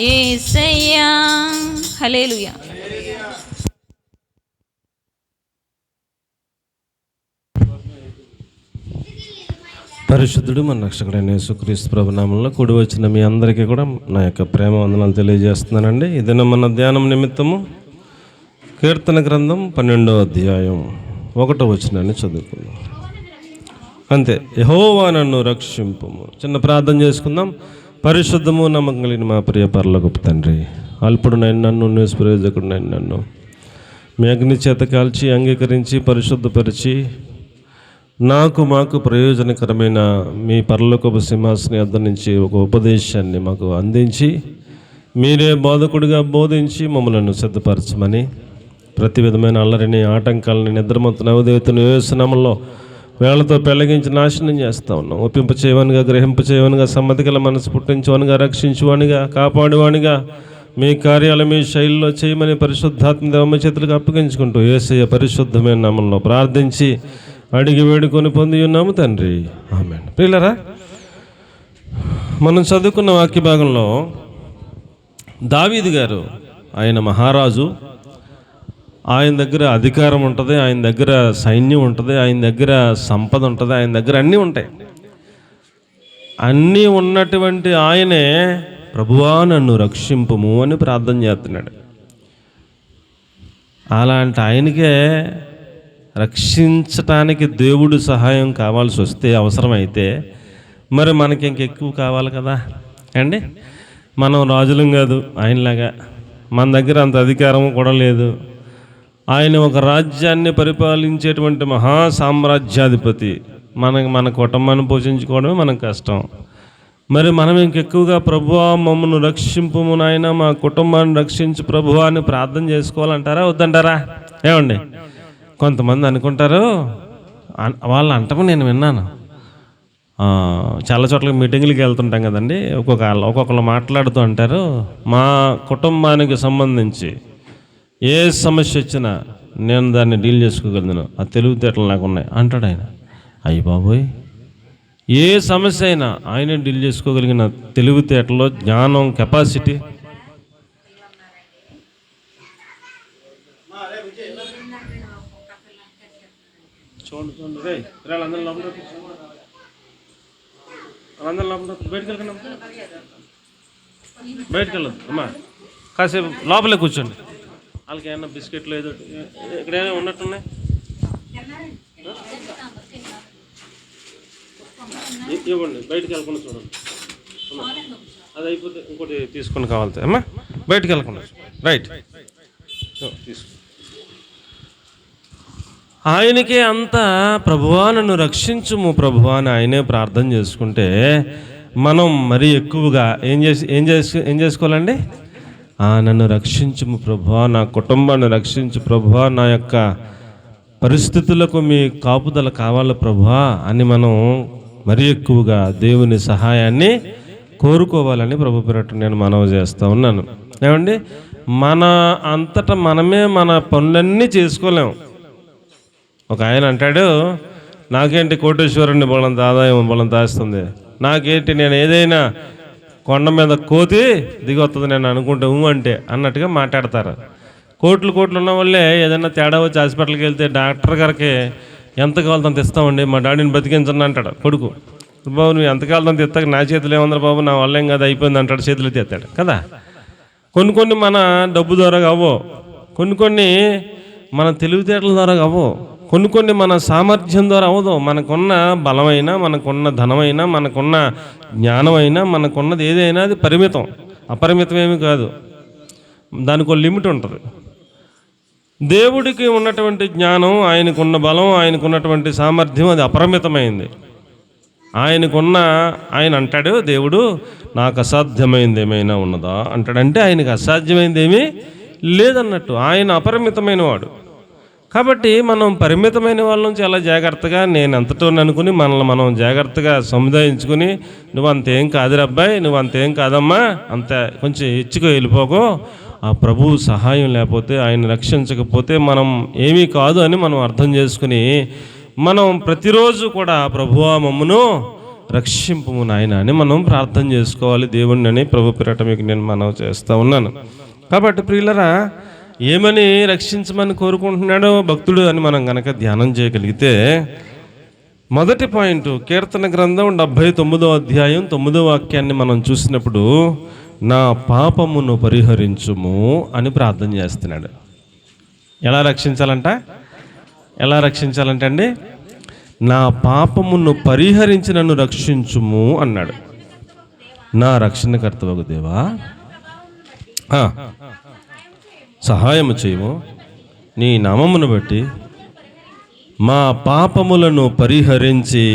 యేసయ్యా. హల్లెలూయా. పరిశుద్ధుడు మన రక్షకుడైన యేసుక్రీస్తు ప్రభు నామములో కూడి వచ్చిన మీ అందరికీ కూడా నా యొక్క ప్రేమ వందనాలు తెలియజేస్తున్నానండి. ఇదైనా మన ధ్యానం నిమిత్తము కీర్తన గ్రంథం 12వ అధ్యాయం 1వ వచనాన్ని చదువుకుందాం. అంతే. యెహోవా నన్ను రక్షింపుము. చిన్న ప్రార్థన చేసుకుందాం. పరిశుద్ధము నమ్మకం కలిగిన మా ప్రియ పరలోకపు తండ్రి, అల్పుడు నన్ను నిష్ప్రయోజకుడు నన్ను మీ అగ్ని చేత కాల్చి అంగీకరించి పరిశుద్ధపరిచి మాకు ప్రయోజనకరమైన మీ పరలోకపు సింహాసనం యొద్ద నుంచి ఒక ఉపదేశాన్ని మాకు అందించి మీరే బోధకుడిగా బోధించి మమ్మల్ని సిద్ధపరచమని, ప్రతి విధమైన అల్లరిని ఆటంకాలని నిద్రమత్తు నవదేవతను యేసునామములో వేళ్లతో పెళ్లగించి నాశనం చేస్తూ ఉన్నాం. ఒప్పింప చేయవనిగా, గ్రహింప చేయవనిగా, సమ్మతి గల మనసు పుట్టించువనిగా, రక్షించువానిగా, కాపాడువానిగా మీ కార్యాలు మీ శైలిలో చేయమని పరిశుద్ధాత్మ దేవమ్మ చేతులకు అప్పగించుకుంటూ యేసయ్య పరిశుద్ధమైన నామంలో ప్రార్థించి అడిగి వేడుకొని పొంది ఉన్నాము తండ్రి, ఆమేన్. ప్రియులారా, మనం చదువుకున్న వాక్య భాగంలో దావీదు గారు, ఆయన మహారాజు, ఆయన దగ్గర అధికారం ఉంటుంది, ఆయన దగ్గర సైన్యం ఉంటుంది, ఆయన దగ్గర సంపద ఉంటుంది, ఆయన దగ్గర అన్నీ ఉంటాయి. అన్నీ ఉన్నటువంటి ఆయనే ప్రభువా నన్ను రక్షింపుము అని ప్రార్థన చేస్తున్నాడు. అలాంటి ఆయనకే రక్షించటానికి దేవుడు సహాయం కావాల్సి వస్తే, అవసరమైతే మరి మనకి ఇంకెక్కువ కావాలి కదా అండి. మనం రాజులం కాదు ఆయనలాగా, మన దగ్గర అంత అధికారం కూడా లేదు. ఆయన ఒక రాజ్యాన్ని పరిపాలించేటువంటి మహా సామ్రాజ్యాధిపతి. మన కుటుంబాన్ని పోషించుకోవడమే మనకు కష్టం. మరి మనం ఇంకెక్కువగా ప్రభువా మమ్మల్ని రక్షింపుము నాయన, మా కుటుంబాన్ని రక్షించు ప్రభువా అని ప్రార్థన చేసుకోవాలంటారా వద్దంటారా? ఏమండి, కొంతమంది అనుకుంటారు, వాళ్ళు అంటాము నేను విన్నాను. చాలా చోట్ల మీటింగ్లకి వెళ్తుంటాం కదండి, ఒక్కొక్కరు మాట్లాడుతూ అంటారు, మా కుటుంబానికి సంబంధించి ఏ సమస్య వచ్చినా నేను దాన్ని డీల్ చేసుకోగలను, ఆ తెలివితేటలు నాకు ఉన్నాయి అంటాడు ఆయన. అయ్య బాబోయ్, ఏ సమస్య అయినా ఆయనే డీల్ చేసుకోగలిగిన తెలివితేటలో, జ్ఞానం, కెపాసిటీ. బయటకు వెళ్ళదు అమ్మా, కాసేపు లోపలే కూర్చోండి. వాళ్ళకి ఏమన్నా బిస్కెట్లు ఏదో ఇక్కడైనా ఉన్నట్టున్నాయి, ఇవ్వండి. బయటకు వెళ్ళకుండా చూడండి. అది అయిపోతే ఇంకోటి తీసుకొని కావాలి అమ్మా. బయటకు వెళ్ళకుండా రైట్ తీసుకో. ఆయనకే అంతా ప్రభువా నన్ను రక్షించుము ప్రభువా అని ఆయనే ప్రార్థన చేసుకుంటే, మనం మరీ ఎక్కువగా ఏం చేసుకోవాలండి? నన్ను రక్షించుము ప్రభువా, నా కుటుంబాన్ని రక్షించు ప్రభువా, నా యొక్క పరిస్థితులకు మీ కాపుదల కావాలి ప్రభువా అని మనం మరీ ఎక్కువగా దేవుని సహాయాన్ని కోరుకోవాలని ప్రభు పేరట నేను మనవి చేస్తూ ఉన్నాను. ఏమండి, మన అంతటా మనమే మన పనులన్నీ చేసుకోలేము. ఒక ఆయన అంటాడు, నాకేంటి కోటేశ్వరుని బలంత ఆదాయం బలంత ఆస్తుంది, నాకేంటి నేను ఏదైనా కొండ మీద కోతి దిగొస్తుంది నేను అనుకుంటే అంటే అన్నట్టుగా మాట్లాడతారు. కోట్లు ఉన్న వాళ్ళే ఏదైనా తేడా వచ్చి హాస్పిటల్కి వెళ్తే డాక్టర్ గారికి ఎంత కావాలో అంత ఇస్తామండి, మా డాడీని బతికించండి అంటాడు కొడుకు. బాబు నువ్వు ఎంత కావాలో అంత ఇస్తాక నా చేతులు ఏముందరు బాబు, నా వల్ల ఏం కాదు అయిపోయింది అంటాడు, చేతులు ఎత్తాడు కదా. కొన్ని మన డబ్బు ద్వారా కావో, కొన్ని మన తెలివితేటల ద్వారా కావో, కొన్ని మన సామర్థ్యం ద్వారా అవ్వదు. మనకున్న బలమైనా, మనకున్న ధనమైనా, మనకున్న జ్ఞానమైనా, మనకున్నది ఏదైనా అది పరిమితం, అపరిమితం ఏమీ కాదు. దానికి ఒక లిమిట్ ఉంటుంది. దేవుడికి ఉన్నటువంటి జ్ఞానం, ఆయనకున్న బలం, ఆయనకున్నటువంటి సామర్థ్యం అది అపరిమితమైంది. ఆయన అంటాడు, దేవుడు నాకు అసాధ్యమైంది ఏమైనా ఉన్నదా అంటాడంటే ఆయనకు అసాధ్యమైంది ఏమీ లేదన్నట్టు. ఆయన అపరిమితమైన వాడు. కాబట్టి మనం పరిమితమైన వాళ్ళ నుంచి చాలా జాగ్రత్తగా నేను ఎంతటో అనుకుని మనల్ని మనం జాగ్రత్తగా సముదాయించుకుని, నువ్వు అంతేం కాదురా అబ్బాయి, నువ్వు అంతేం కాదమ్మా, అంత కొంచెం హెచ్చుకు వెళ్ళిపోకో, ఆ ప్రభువు సహాయం లేకపోతే, ఆయన రక్షించకపోతే మనం ఏమీ కాదు అని మనం అర్థం చేసుకుని, మనం ప్రతిరోజు కూడా ప్రభువా మమ్మును రక్షింపుము నాయన అని మనం ప్రార్థన చేసుకోవాలి దేవుణ్ణి అని ప్రభు పేరట మీకు నేను మనవి చేస్తూ ఉన్నాను. కాబట్టి ప్రియులరా, ఏమని రక్షించమని కోరుకుంటున్నాడో భక్తుడు అని మనం కనుక ధ్యానం చేయగలిగితే, మొదటి పాయింట్ కీర్తన గ్రంథం 79వ అధ్యాయం 9వ వాక్యాన్ని మనం చూసినప్పుడు, నా పాపమును పరిహరించుము అని ప్రార్థన చేస్తున్నాడు. ఎలా రక్షించాలంటే అండి, నా పాపమును పరిహరించి నన్ను రక్షించుము అన్నాడు. నా రక్షణకర్తవగు దేవా, సహాయము చేయము, నీ నామమును బట్టి మా పాపములను పరిహరించి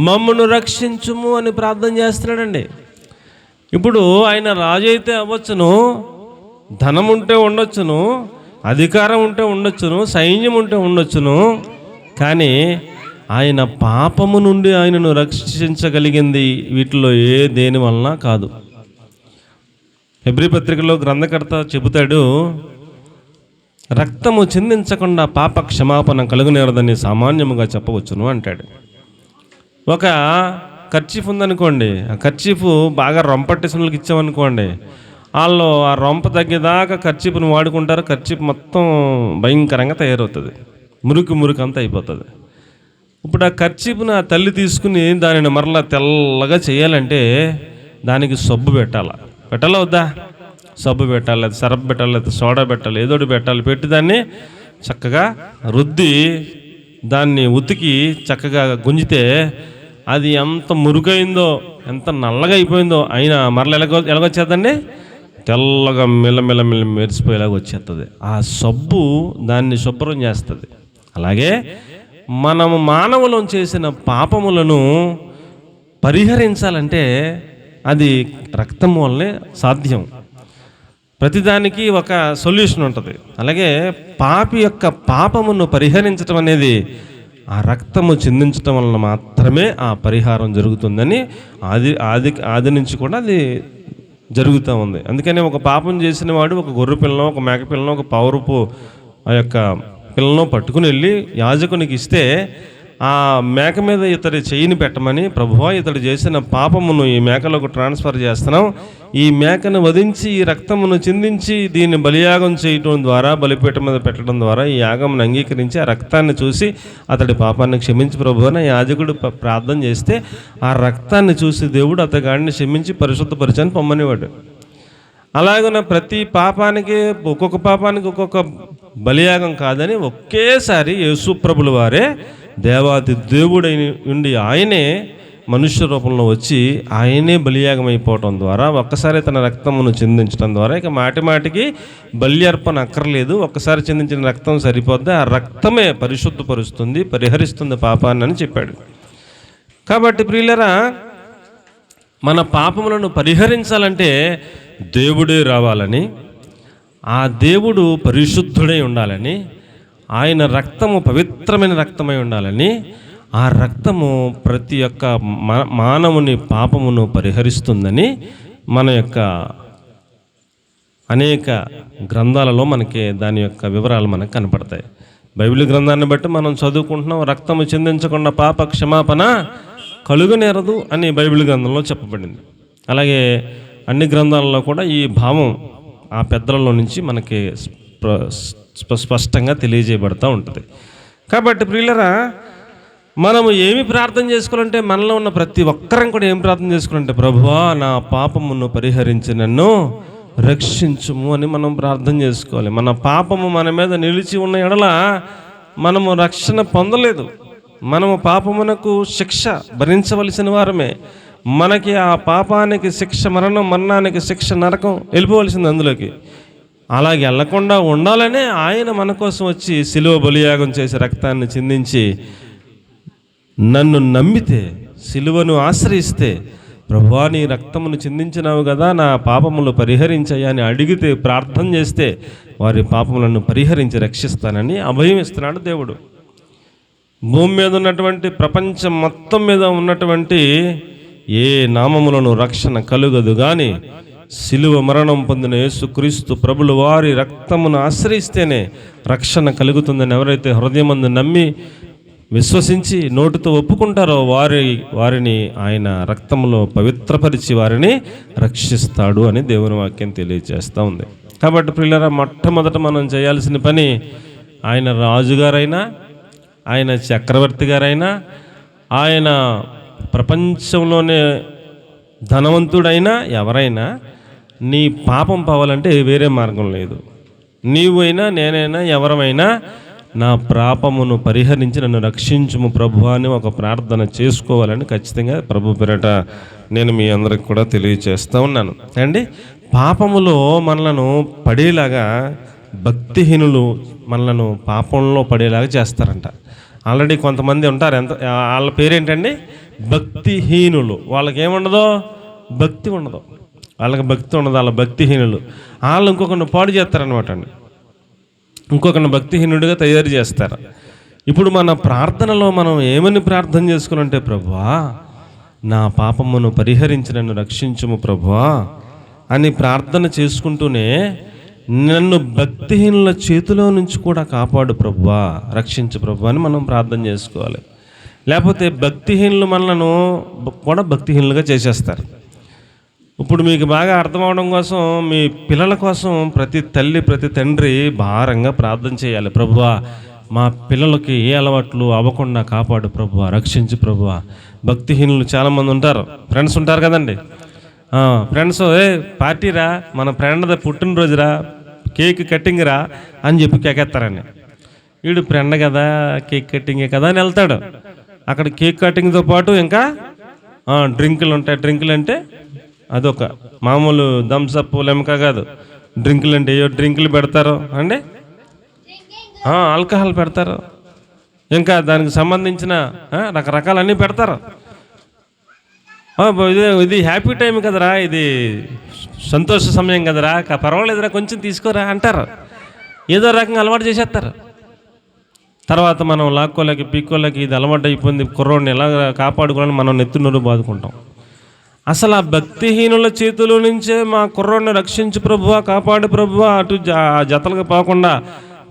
మమ్మను రక్షించుము అని ప్రార్థన చేస్తున్నాడండి. ఇప్పుడు ఆయన రాజు అయితే అవ్వచ్చును, ధనం ఉంటే ఉండొచ్చును, అధికారం ఉంటే ఉండొచ్చును, సైన్యం ఉంటే ఉండొచ్చును, కానీ ఆయన పాపము నుండి ఆయనను రక్షించగలిగింది వీటిలో దేని వలన కాదు. హెబ్రీ పత్రికలో గ్రంథకర్త చెబుతాడు, రక్తము చిందించకుండా పాప క్షమాపణ కలుగునేరదని సామాన్యముగా చెప్పవచ్చును అంటాడు. ఒక కర్చీఫ్ ఉందనుకోండి, ఆ కర్చీఫ్ బాగా రొంపట్టేసిన వాళ్ళకి ఇచ్చామనుకోండి, వాళ్ళు ఆ రొంప తగ్గేదాకా కర్చీఫ్ను వాడుకుంటారు. కర్చీఫ్ మొత్తం భయంకరంగా తయారవుతుంది, మురికి అంతా అయిపోతుంది. ఇప్పుడు ఆ కర్చీఫ్ను ఆ తల్లి తీసుకుని దానిని మరలా తెల్లగా చేయాలంటే దానికి సబ్బు పెట్టాలా వద్దా? సబ్బు పెట్టాలి, లేదా సరఫ్ పెట్టాలి, లేదా సోడా పెట్టాలి, ఏదోటి పెట్టాలి. పెట్టి దాన్ని చక్కగా రుద్ది దాన్ని ఉతికి చక్కగా గుంజితే అది ఎంత మురుగైందో, ఎంత నల్లగా అయిపోయిందో అయినా మరలా ఎలాగొచ్చేద్దండి, తెల్లగా మిల్లమిల్ల మెరిసిపోయేలాగా వచ్చేస్తుంది. ఆ సబ్బు దాన్ని శుభ్రం చేస్తుంది. అలాగే మనము మానవులం చేసిన పాపములను పరిహరించాలంటే అది రక్తం వల్లనే సాధ్యం. ప్రతిదానికి ఒక సొల్యూషన్ ఉంటుంది. అలాగే పాపి యొక్క పాపమును పరిహరించడం అనేది ఆ రక్తము చిందించడం వలన మాత్రమే ఆ పరిహారం జరుగుతుందని ఆది నుంచి కూడా అది జరుగుతూ ఉంది. అందుకని ఒక పాపం చేసిన వాడు ఒక గొర్రె పిల్లను, ఒక మేక పిల్లను, ఒక పావురపు ఆ యొక్క పిల్లను పట్టుకుని వెళ్ళి యాజకునికి ఇస్తే, ఆ మేక మీద ఇతడి చెయ్యిని పెట్టమని, ప్రభువా ఇతడు చేసిన పాపమును ఈ మేకలకు ట్రాన్స్ఫర్ చేస్తున్నాం, ఈ మేకను వధించి ఈ రక్తమును చిందించి దీన్ని బలియాగం చేయటం ద్వారా, బలిపీఠం మీద పెట్టడం ద్వారా ఈ యాగమును అంగీకరించి ఆ రక్తాన్ని చూసి అతడి పాపాన్ని క్షమించి ప్రభు అని యాజకుడు ప్రార్థన చేస్తే, ఆ రక్తాన్ని చూసి దేవుడు అతగాడిని క్షమించి పరిశుద్ధపరిచని పొమ్మనివాడు. అలాగనే ప్రతి పాపానికి ఒక్కొక్క పాపానికి ఒక్కొక్క బలియాగం కాదని ఒకేసారి యేసు ప్రభుల వారే దేవాది దేవుడై ఉండి ఆయనే మనుష్య రూపంలో వచ్చి ఆయనే బలియాగం అయిపోవటం ద్వారా, ఒక్కసారి తన రక్తమును చిందించడం ద్వారా ఇక మాటికి బలి అక్కర్లేదు, ఒక్కసారి చిందించిన రక్తం సరిపోద్ది, ఆ రక్తమే పరిశుద్ధపరుస్తుంది, పరిహరిస్తుంది పాపాన్ని అని చెప్పాడు. కాబట్టి ప్రియులరా, మన పాపములను పరిహరించాలంటే దేవుడే రావాలని, ఆ దేవుడు పరిశుద్ధుడై ఉండాలని, ఆయన రక్తము పవిత్రమైన రక్తమై ఉండాలని, ఆ రక్తము ప్రతి ఒక్క మానవుని పాపమును పరిహరిస్తుందని మన యొక్క అనేక గ్రంథాలలో మనకి దాని యొక్క వివరాలు మనకు కనపడతాయి. బైబిల్ గ్రంథాన్ని బట్టి మనం చదువుకుంటున్నాం, రక్తము చిందించకుండా పాప క్షమాపణ కలుగనేరదు అని బైబిల్ గ్రంథంలో చెప్పబడింది. అలాగే అన్ని గ్రంథాలలో కూడా ఈ భావం ఆ పెద్దలలో నుంచి మనకి స్పష్టంగా తెలియజేయబడుతూ ఉంటుంది. కాబట్టి ప్రియులరా, మనము ఏమి ప్రార్థన చేసుకోవాలంటే, మనలో ఉన్న ప్రతి ఒక్కరం కూడా ఏం ప్రార్థన చేసుకోవాలంటే, ప్రభువా నా పాపమును పరిహరించి నన్ను రక్షించుము అని మనం ప్రార్థన చేసుకోవాలి. మన పాపము మన మీద నిలిచి ఉన్న ఎడల మనము రక్షణ పొందలేదు. మనము పాపమునకు శిక్ష భరించవలసిన వారమే. మనకి ఆ పాపానికి శిక్ష మరణం, మరణానికి శిక్ష నరకం, వెళ్ళిపోవలసింది అందులోకి. అలాగే వెళ్ళకుండా ఉండాలనే ఆయన మన కోసం వచ్చి సిలువ బలియాగం చేసి రక్తాన్ని చిందించి, నన్ను నమ్మితే, సిలువను ఆశ్రయిస్తే, ప్రభువా నీ రక్తమును చిందించినావు కదా, నా పాపములు పరిహరించాయా అని అడిగితే, ప్రార్థన చేస్తే వారి పాపములను పరిహరించి రక్షిస్తానని అభయం ఇస్తున్నాడు దేవుడు. భూమి మీద ఉన్నటువంటి ప్రపంచం మొత్తం మీద ఉన్నటువంటి ఏ నామములను రక్షణ కలుగదు కానీ సిలువ మరణం పొందిన యేసుక్రీస్తు ప్రభుల వారి రక్తమును ఆశ్రయిస్తేనే రక్షణ కలుగుతుందని ఎవరైతే హృదయమందు నమ్మి విశ్వసించి నోటితో ఒప్పుకుంటారో వారిని ఆయన రక్తంలో పవిత్రపరిచి వారిని రక్షిస్తాడు అని దేవుని వాక్యం తెలియజేస్తూ ఉంది. కాబట్టి ప్రియులారా, మొట్టమొదట మనం చేయాల్సిన పని, ఆయన రాజుగారైనా, ఆయన చక్రవర్తి గారైనా, ఆయన ప్రపంచంలోనే ధనవంతుడైనా ఎవరైనా నీ పాపం పోవాలంటే వేరే మార్గం లేదు. నీవైనా నేనైనా ఎవరమైనా నా పాపమును పరిహరించి నన్ను రక్షించుము ప్రభువా అని ఒక ప్రార్థన చేసుకోవాలని ఖచ్చితంగా ప్రభు పేరట నేను మీ అందరికి కూడా తెలియజేస్తూ ఉన్నాను అండి. పాపములో మనలను పడేలాగా భక్తిహీనులు మనలను పాపంలో పడేలాగా చేస్తారంట. ఆల్రెడీ కొంతమంది ఉంటారు, వాళ్ళ పేరేంటండి? భక్తిహీనులు. వాళ్ళకి ఏముండదో? భక్తి ఉండదు. వాళ్ళకి భక్తి ఉండదు, వాళ్ళ భక్తిహీనులు. వాళ్ళు ఇంకొకరిని పాడు చేస్తారనమాట అండి, ఇంకొకరిని భక్తిహీనుడిగా తయారు చేస్తారు. ఇప్పుడు మన ప్రార్థనలో మనం ఏమని ప్రార్థన చేసుకునంటే, ప్రభువా నా పాపమును పరిహరించి నన్ను రక్షించుము ప్రభువా అని ప్రార్థన చేసుకుంటూనే, నన్ను భక్తిహీనుల చేతిలో నుంచి కూడా కాపాడు ప్రభువా, రక్షించు ప్రభువా అని మనం ప్రార్థన చేసుకోవాలి. లేకపోతే భక్తిహీనులు మనలను కూడా భక్తిహీనులుగా చేసేస్తారు. ఇప్పుడు మీకు బాగా అర్థం అవడం కోసం మీ పిల్లల కోసం ప్రతి తల్లి ప్రతి తండ్రి భారంగా ప్రార్థన చేయాలి. ప్రభువా మా పిల్లలకి ఏ అలవాట్లు అవ్వకుండా కాపాడు ప్రభువా, రక్షించు ప్రభువా. భక్తిహీనులు చాలామంది ఉంటారు, ఫ్రెండ్స్ ఉంటారు కదండి. ఫ్రెండ్స్ పార్టీ రా, మన ఫ్రెండ్ది పుట్టినరోజురా, కేక్ కటింగ్ రా అని చెప్పి కేకెత్తారని. వీడు ఫ్రెండ్ కదా, కేక్ కటింగే కదా అని వెళ్తాడు. అక్కడ కేక్ కటింగ్తో పాటు ఇంకా డ్రింకులు ఉంటాయి. డ్రింకులు అంటే అదొక మామూలు థమ్సప్ లెమకా కాదు, డ్రింకులు అంటే ఏవో డ్రింకులు పెడతారు అండి, ఆల్కహాల్ పెడతారు, ఇంకా దానికి సంబంధించిన రకరకాలన్నీ పెడతారు. ఇది హ్యాపీ టైం కదరా, ఇది సంతోష సమయం కదరా, పర్వాలేదురా కొంచెం తీసుకోరా అంటారు. ఏదో రకంగా అలవాటు చేసేస్తారు. తర్వాత మనం లాక్కోలేక పీక్కోలేక ఇది అలవాటు అయిపోయింది, కుర్రోడిని ఎలా కాపాడుకోవాలని మనం నెత్తునూరు బాదుకుంటాం. అసలు ఆ భక్తిహీనుల చేతుల నుంచే మా కుర్రోడిని రక్షించు ప్రభువా, కాపాడు ప్రభువా, అటు జతలుగా పోకుండా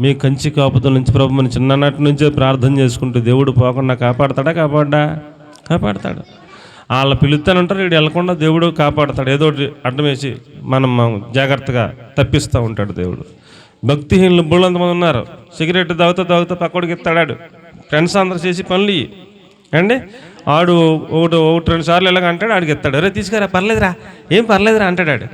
మీ కంచి కాపుతుల నుంచి ప్రభు మన చిన్ననాటి నుంచే ప్రార్థన చేసుకుంటూ దేవుడు పోకుండా కాపాడతాడా? కాపాడతాడు. వాళ్ళ పిలుస్తానంటారు, వీడు వెళ్ళకుండా దేవుడు కాపాడతాడు. ఏదో అడ్డం వేసి మనం జాగ్రత్తగా తప్పిస్తూ ఉంటాడు దేవుడు. భక్తిహీనులు బుళ్ళంతమంది ఉన్నారు. సిగరెట్ తాగుతా పక్కడికి ఎత్తాడాడు. ఫ్రెండ్స్ అందరూ చేసి పనులు అండి. ఆడు ఒకటి 2 సార్లు ఎలాగ అంటాడు, ఆడికి ఎత్తాడు. అరే తీసుకురా, ఏం పర్లేదురా అంటాడు.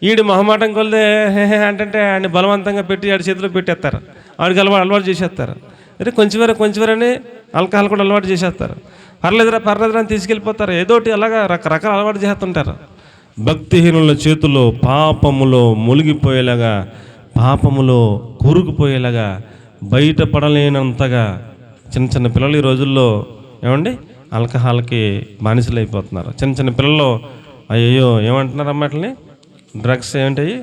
ఈడు మొహమాటం కొలిదే హే అంటే ఆయన బలవంతంగా పెట్టి ఆడి చేతిలో పెట్టేస్తారు. ఆడికి అలవాటు చేసేస్తారు. అరే కొంచెం ఆల్కహాల్ కూడా అలవాటు చేసేస్తారు. పర్లేదురా అని తీసుకెళ్ళిపోతారు. ఏదోటి అలాగా రకరకాల అలవాటు చేస్తుంటారు. భక్తిహీనుల చేతుల్లో పాపములో మునిగిపోయేలాగా, పాపములో కూరుకుపోయేలాగా, బయటపడలేనంతగా చిన్న పిల్లలు ఈ రోజుల్లో ఏమండి ఆల్కహాల్కి బానిసలు అయిపోతున్నారు. చిన్న పిల్లలు అయ్యో ఏమంటున్నారు అమ్మాయిని, డ్రగ్స్ ఏమంటాయి,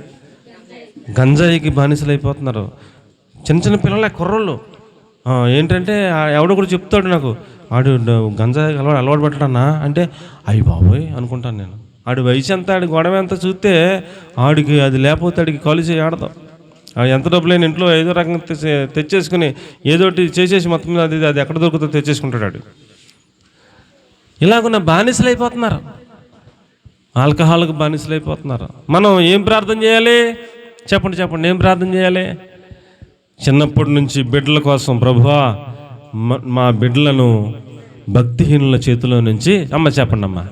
గంజాయికి బానిసలు అయిపోతున్నారు. చిన్న పిల్లలే కుర్రోళ్ళు. ఏంటంటే ఎవడో కూడా చెప్తాడు నాకు, ఆడు గంజాయి అలవాటు పడ్డాడన్నా అంటే అయ్యి బాబోయ్ అనుకుంటాను నేను. ఆడి వయసు ఎంత, ఆడి గొడవ ఎంత చూస్తే ఆడికి అది లేకపోతే ఆడికి కాలేజీ ఆడదాం. ఎంత డబ్బులైన ఇంట్లో ఏదో రకంగా తెచ్చేసుకుని ఏదోటి చేసేసి మొత్తం మీద అది ఎక్కడ దొరుకుతుందో తెచ్చేసుకుంటాడు ఆడు. ఇలాగున్న బానిసలు అయిపోతున్నారు, ఆల్కహాల్కి బానిసలు అయిపోతున్నారు. మనం ఏం ప్రార్థన చేయాలి చెప్పండి, ఏం ప్రార్థన చేయాలి? చిన్నప్పటి నుంచి బిడ్డల కోసం, ప్రభువా మా బిడ్డలను భక్తిహీనుల చేతిలో నుంచి, చెప్పండి అమ్మా,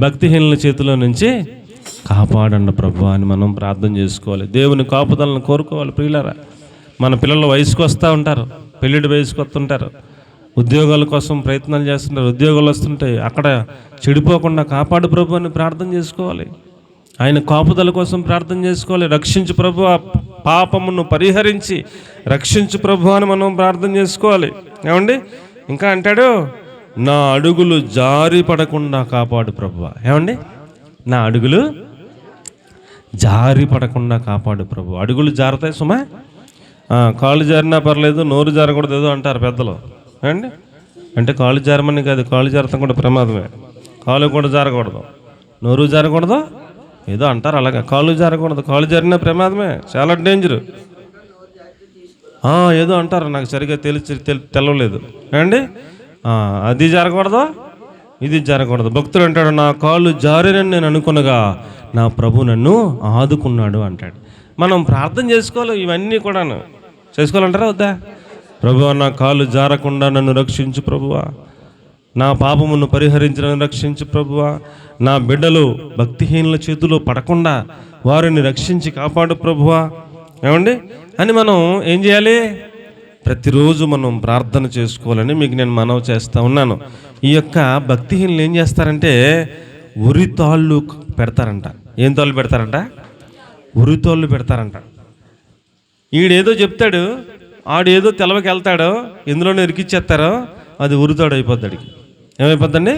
భక్తిహీనుల చేతిలో నుంచి కాపాడండి ప్రభువా అని మనం ప్రార్థన చేసుకోవాలి. దేవుని కాపుదలను కోరుకోవాలి. ప్రియులారా, మన పిల్లల వయసుకు వస్తూ ఉంటారు, పెళ్ళిడి వయసుకు వస్తుంటారు, ఉద్యోగాల కోసం ప్రయత్నాలు చేస్తుంటారు, ఉద్యోగాలు వస్తుంటాయి. అక్కడ చెడిపోకుండా కాపాడు ప్రభు అని ప్రార్థన చేసుకోవాలి. ఆయన కాపుదల కోసం ప్రార్థన చేసుకోవాలి. రక్షించు ప్రభు, పాపమును పరిహరించి రక్షించు ప్రభు అని మనం ప్రార్థన చేసుకోవాలి. ఏమండి ఇంకా అంటాడు, నా అడుగులు జారి పడకుండా కాపాడు ప్రభువా. ఏమండి నా అడుగులు జారి పడకుండా కాపాడు ప్రభు. అడుగులు జారుతాయి సుమా, కాళ్ళు జారినా పర్లేదు, నోరు జారకూడదు ఏదో అంటారు పెద్దలు. అండి అంటే కాళ్ళు జారమని కాదు, కాళ్ళు జారతం కూడా ప్రమాదమే. కాళ్ళు కూడా జారకూడదు, నోరు జారకూడదు ఏదో అంటారు అలాగా. కాళ్ళు జారకూడదు, కాళ్ళు జారినా ప్రమాదమే, చాలా డేంజరు. ఏదో అంటారు, నాకు సరిగ్గా తెలవలేదు అండి. అది జరగకూడదు, ఇది జరగకూడదు. భక్తుడు అంటాడు, నా కాళ్ళు జారినని నేను అనుకునగా నా ప్రభు నన్ను ఆదుకున్నాడు అంటాడు. మనం ప్రార్థన చేసుకోవాలి, ఇవన్నీ కూడాను చేసుకోవాలంటారా వద్దా? ప్రభువా, నా కాళ్ళు జారకుండా నన్ను రక్షించు ప్రభువా, నా పాపమును పరిహరించి నన్ను రక్షించు ప్రభువా, నా బిడ్డలు భక్తిహీనుల చేతిలో పడకుండా వారిని రక్షించి కాపాడు ప్రభువా, ఏమండి అని మనం ఏం చేయాలి? ప్రతిరోజు మనం ప్రార్థన చేసుకోవాలని మీకు నేను మనవి చేస్తూ ఉన్నాను. ఈ యొక్క భక్తిహీనులు ఏం చేస్తారంటే ఉరితాళ్ళు పెడతారంట. ఏం తాళ్ళు పెడతారంట? ఉరితాళ్ళు పెడతారంట. ఈడేదో చెప్తాడు, ఆడేదో తెలవకి వెళ్తాడో, ఎందులోనే ఇరికిచ్చేస్తారో అది ఉరితాడు అయిపోద్ది. అడిగి ఏమైపోద్దండి?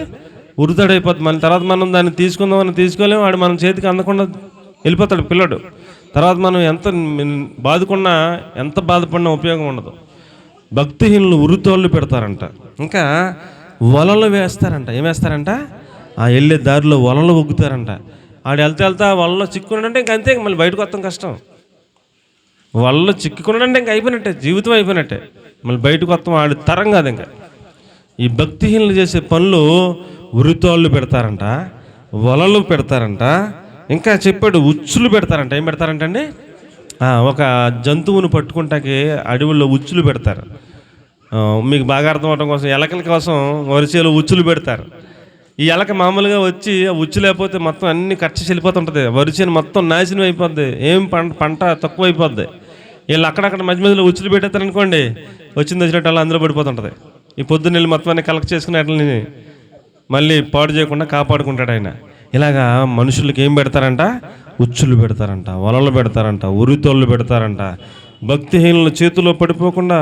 ఉరితాడు అయిపోద్ది. మన తర్వాత మనం దాన్ని తీసుకుందామని తీసుకోలేము, వాడు మన చేతికి అందకుండా వెళ్ళిపోతాడు పిల్లడు. తర్వాత మనం ఎంత బాదుకున్నా, ఎంత బాధపడినా ఉపయోగం ఉండదు. భక్తిహీనులు ఉరితోళ్ళు పెడతారంట. ఇంకా వలలు వేస్తారంట. ఏం వేస్తారంట? వెళ్ళే దారిలో వలలు ఒగ్గుతారంట. ఆడు వెళ్తా వలలో చిక్కుకున్నాడంటే ఇంక అంతే, మళ్ళీ బయటకు వస్తాం కష్టం. వలలో చిక్కుకున్నాడంటే ఇంక అయిపోయినట్టే, జీవితం అయిపోయినట్టే. మళ్ళీ బయటకు వస్తాం ఆడి తరం కాదు. ఇంకా ఈ భక్తిహీనులు చేసే పనులు ఉరితోళ్ళు పెడతారంట, వలలు పెడతారంట. ఇంకా చెప్పాడు ఉచ్చులు పెడతారంట. ఏం పెడతారంటండి? ఒక జంతువును పట్టుకుంటాకి అడవుల్లో ఉచ్చులు పెడతారు. మీకు బాగా అర్థం అవడం కోసం ఎలకల కోసం వరిసేలో ఉచ్చులు పెడతారు. ఈ ఎలక మామూలుగా వచ్చి ఉచ్చు లేకపోతే మొత్తం అన్ని కచ్చి వెళ్ళిపోతుంటుంది, వరిసేను మొత్తం నాశనం అయిపోద్ది, ఏం పంట తక్కువ అయిపోద్ది. వీళ్ళు అక్కడక్కడ మధ్య మధ్యలో ఉచ్చులు పెట్టేస్తారనుకోండి, వచ్చినట్టు అలా అందులో పడిపోతుంటుంది. ఈ పొద్దున్న వెళ్ళి మొత్తం అన్ని కలెక్ట్ చేసుకుని వాటిని మళ్ళీ పాడు చేయకుండా కాపాడుకుంటాడు ఆయన. ఇలాగా మనుషులకి ఏం పెడతారంట? ఉచ్చులు పెడతారంట, వలలు పెడతారంట, ఉరితోళ్ళు పెడతారంట. భక్తిహీనుల చేతిలో పడిపోకుండా,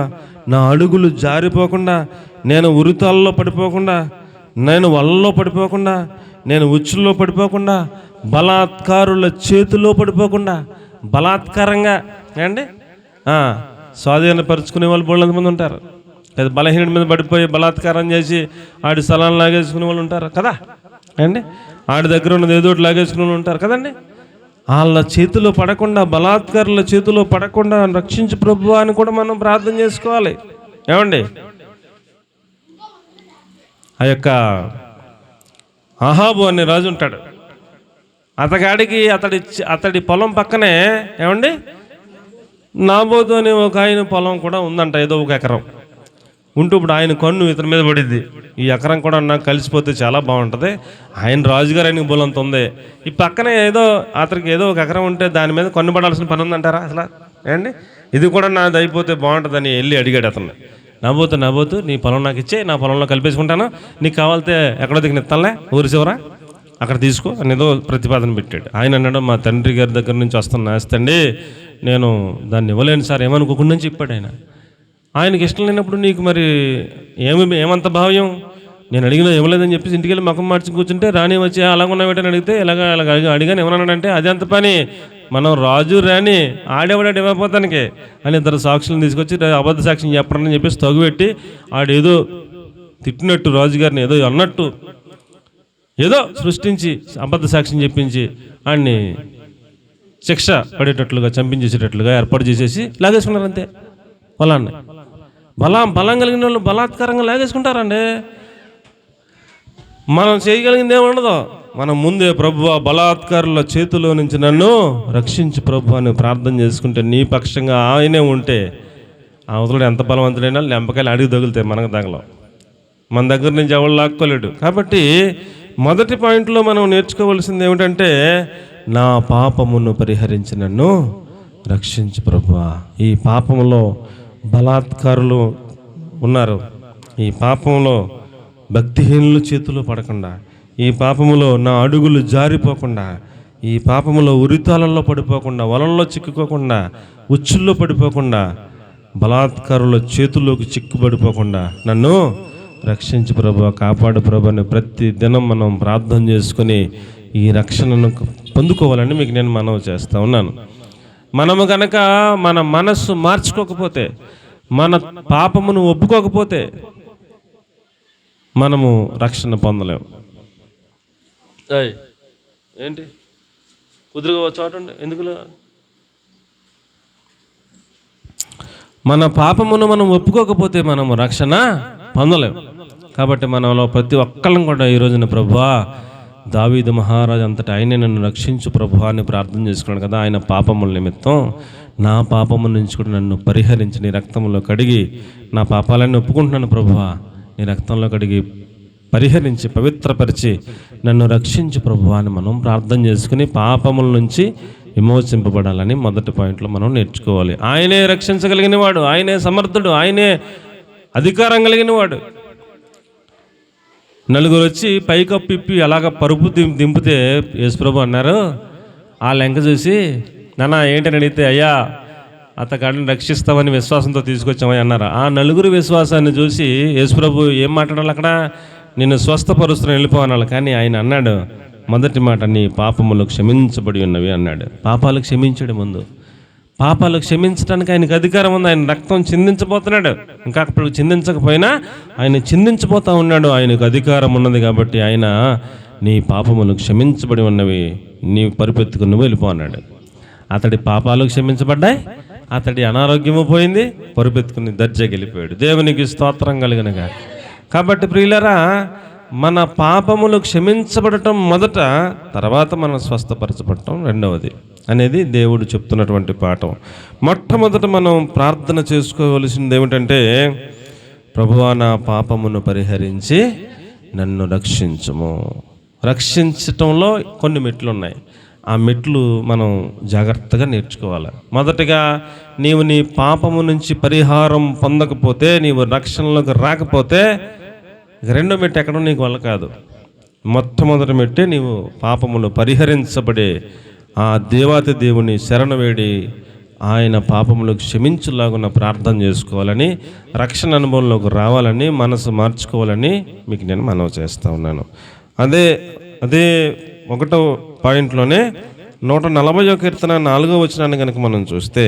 నా అడుగులు జారిపోకుండా, నేను ఉరితాళ్ళలో పడిపోకుండా, నేను వలలో పడిపోకుండా, నేను ఉచ్చుల్లో పడిపోకుండా, బలాత్కారుల చేతిలో పడిపోకుండా, బలాత్కారంగా అండి స్వాధీనపరుచుకునే వాళ్ళు బోళ్ళంతమంది ఉంటారు. లేదా బలహీనుడి మీద పడిపోయి బలాత్కారం చేసి ఆడి స్థలాన్ని లాగేసుకునే వాళ్ళు ఉంటారు కదా అండి. ఆడి దగ్గర ఉన్నది ఏదో లాగేసుకునే వాళ్ళు ఉంటారు కదండి. వాళ్ళ చేతిలో పడకుండా, బలాత్కారుల చేతిలో పడకుండా రక్షించు ప్రభువా అని కూడా మనం ప్రార్థన చేసుకోవాలి. ఏమండి, ఆ యొక్క అహాబు అనే రాజు ఉంటాడు. అతగాడికి అతడి పొలం పక్కనే ఏమండి నాబోతు అనే ఒక ఆయన పొలం కూడా ఉందంట, ఏదో ఒక ఎకరం ఉంటూ. ఇప్పుడు ఆయన కన్ను ఇతని మీద పడిద్ది, ఈ ఎకరం కూడా నాకు కలిసిపోతే చాలా బాగుంటుంది, ఆయన రాజుగారు ఆయనకి బోలంత ఉంది, ఈ పక్కనే ఏదో అతనికి ఏదో ఒక ఎకరం ఉంటే దాని మీద కన్ను పడాల్సిన పని ఉందంటారా అసలు? ఏండి, ఇది కూడా నాది అయిపోతే బాగుంటుందని వెళ్ళి అడిగాడు అతన్ని. నవ్వుతూ నీ పొలం నాకు ఇచ్చే, నా పొలంలో కలిపేసుకుంటాను, నీకు కావాలితే ఎక్కడో దిగిన ఎత్తాలే ఊరి చివరా అక్కడ తీసుకో అని ఏదో ప్రతిపాదన పెట్టాడు. ఆయన అన్నాడు, మా తండ్రి గారి దగ్గర నుంచి వస్తున్న ఆస్తండి, నేను దాన్ని ఇవ్వలేను సార్ ఏమనుకోకుండా చెప్పాడు ఆయన. ఆయనకి ఇష్టం లేనప్పుడు నీకు మరి ఏమంత భావ్యం? నేను అడిగినా ఇవ్వలేదని చెప్పేసి ఇంటికి వెళ్ళి ముఖం మార్చి కూర్చుంటే రాణి వచ్చి అలాగున్నావేటని అడిగితే ఇలాగ అడిగాను ఏమన్నాడంటే, అది అంత పని, మనం రాజు రాణి ఆడేవాడు ఇవ్వకపోతానికి అని ఇద్దరు సాక్షులను తీసుకొచ్చి అబద్ధ సాక్ష్యం చెప్పడం అని చెప్పేసి తగుపెట్టి ఆడేదో తిట్టినట్టు రాజుగారిని ఏదో అన్నట్టు ఏదో సృష్టించి అబద్ధ సాక్ష్యం చెప్పించి ఆయన్ని శిక్ష పడేటట్లుగా చంపించేసేటట్లుగా ఏర్పాటు చేసేసి లాగేసుకున్నారు అంతే పొలాన్ని. బలం కలిగిన వాళ్ళు బలాత్కారంగా లాగేసుకుంటారండి. మనం చేయగలిగింది ఏముండదు. మనం ముందే ప్రభువా బలాత్కారుల చేతిలో నుంచి నన్ను రక్షించు ప్రభు అని ప్రార్థన చేసుకుంటే, నీ పక్షంగా ఆయనే ఉంటే అవతల ఎంత బలవంతుడైనా లెంపకాయలు అడిగి తగులుతాయి, మనకు తగలం. మన దగ్గర నుంచి ఎవరు లాక్కోలేడు. కాబట్టి మొదటి పాయింట్లో మనం నేర్చుకోవాల్సింది ఏమిటంటే, నా పాపమును పరిహరించి నన్ను రక్షించు ప్రభువా. ఈ పాపములో బలాత్కారులు ఉన్నారు, ఈ పాపంలో భక్తిహీనుల చేతిలో పడకుండా, ఈ పాపములో నా అడుగులు జారిపోకుండా, ఈ పాపములో ఉరితాళంలో పడిపోకుండా, వలల్లో చిక్కుకోకుండా, ఉచ్చుల్లో పడిపోకుండా, బలాత్కారుల చేతుల్లోకి చిక్కుపడిపోకుండా నన్ను రక్షించు ప్రభువా, కాపాడు ప్రభువా అని ప్రతి దినం మనం ప్రార్థన చేసుకొని ఈ రక్షణను పొందుకోవాలని మీకు నేను మనవి చేస్తూ ఉన్నాను. మనము కనుక మన మనస్సు మార్చుకోకపోతే, మన పాపమును ఒప్పుకోకపోతే మనము రక్షణ పొందలేము. ఏంటి కుదురుగా చూడండి, ఎందుకు మన పాపమును మనం ఒప్పుకోకపోతే మనము రక్షణ పొందలేము. కాబట్టి మనలో ప్రతి ఒక్కళ్ళం కూడా ఈ రోజున ప్రభువా, దావీదు మహారాజు అంతటా ఆయనే నన్ను రక్షించు ప్రభువా అని ప్రార్థన చేసుకున్నాడు కదా. ఆయన పాపముల నిమిత్తం నా పాపము నుంచి కూడా నన్ను పరిహరించి నీ రక్తంలో కడిగి, నా పాపాలన్నీ ఒప్పుకుంటున్నాను ప్రభువా, నీ రక్తంలో కడిగి పరిహరించి పవిత్రపరిచి నన్ను రక్షించు ప్రభువా అని మనం ప్రార్థన చేసుకుని పాపముల నుంచి విమోచింపబడాలని మొదటి పాయింట్లో మనం నేర్చుకోవాలి. ఆయనే రక్షించగలిగిన వాడు, ఆయనే సమర్థుడు, ఆయనే అధికారం కలిగిన వాడు. నలుగురు వచ్చి పైకప్పు ఇప్పి అలాగ పరుపు దింపితే యేసుప్రభు అన్నారు, ఆ లెంక చూసి, నాన్న ఏంటని అడిగితే, అయ్యా అతగాడిని రక్షిస్తామని విశ్వాసంతో తీసుకొచ్చామని అన్నారు. ఆ నలుగురు విశ్వాసాన్ని చూసి యేసుప్రభు ఏం మాట్లాడాలి, అక్కడ నిన్ను స్వస్థపరుస్తున్న వెళ్ళిపోవాలి. కానీ ఆయన అన్నాడు మొదటి మాట, నీ పాపములు క్షమించబడి ఉన్నవి అన్నాడు. పాపాలు క్షమించాడు. ముందు పాపాలు క్షమించడానికి ఆయనకు అధికారం ఉంది. ఆయన రక్తం చిందించబోతున్నాడు. ఇంకా అప్పుడు చిందించకపోయినా ఆయన చిందించబోతా ఉన్నాడు. ఆయనకు అధికారం ఉన్నది కాబట్టి ఆయన నీ పాపములు క్షమించబడి ఉన్నవి, నీ పరిపెత్తుకు నువ్వు వెళ్ళిపో అన్నాడు. అతడి పాపాలు క్షమించబడ్డాయి, అతడి అనారోగ్యము పోయింది, పరుపెత్తుకుని దర్జాకి వెళ్ళిపోయాడు. దేవునికి స్తోత్రం కలిగినగా. కాబట్టి ప్రియులరా, మన పాపములు క్షమించబడటం మొదట, తర్వాత మనం స్వస్థపరచబడటం రెండవది అనేది దేవుడు చెప్తున్నటువంటి పాఠం. మొట్టమొదట మనం ప్రార్థన చేసుకోవలసింది ఏమిటంటే, ప్రభువా నా పాపమును పరిహరించి నన్ను రక్షించుము. రక్షించటంలో కొన్ని మెట్లు ఉన్నాయి. ఆ మెట్లు మనం జాగ్రత్తగా నేర్చుకోవాలి. మొదటిగా, నీవు నీ పాపము నుంచి పరిహారం పొందకపోతే, నీవు రక్షణలోకి రాకపోతే, రెండో మెట్టు ఎక్కడం నీకు వల్ల కాదు. మొట్టమొదటి మెట్టే నీవు పాపములు పరిహరించబడే ఆ దేవాతి దేవుని శరణు వేడి ఆయన పాపములు క్షమించులాగున్న ప్రార్థన చేసుకోవాలని, రక్షణ అనుభవంలోకి రావాలని, మనసు మార్చుకోవాలని మీకు నేను మనవి చేస్తూ ఉన్నాను. అదే ఒకటో పాయింట్లోనే 140వ కీర్తన 4వ వచనాన్ని కనుక మనం చూస్తే,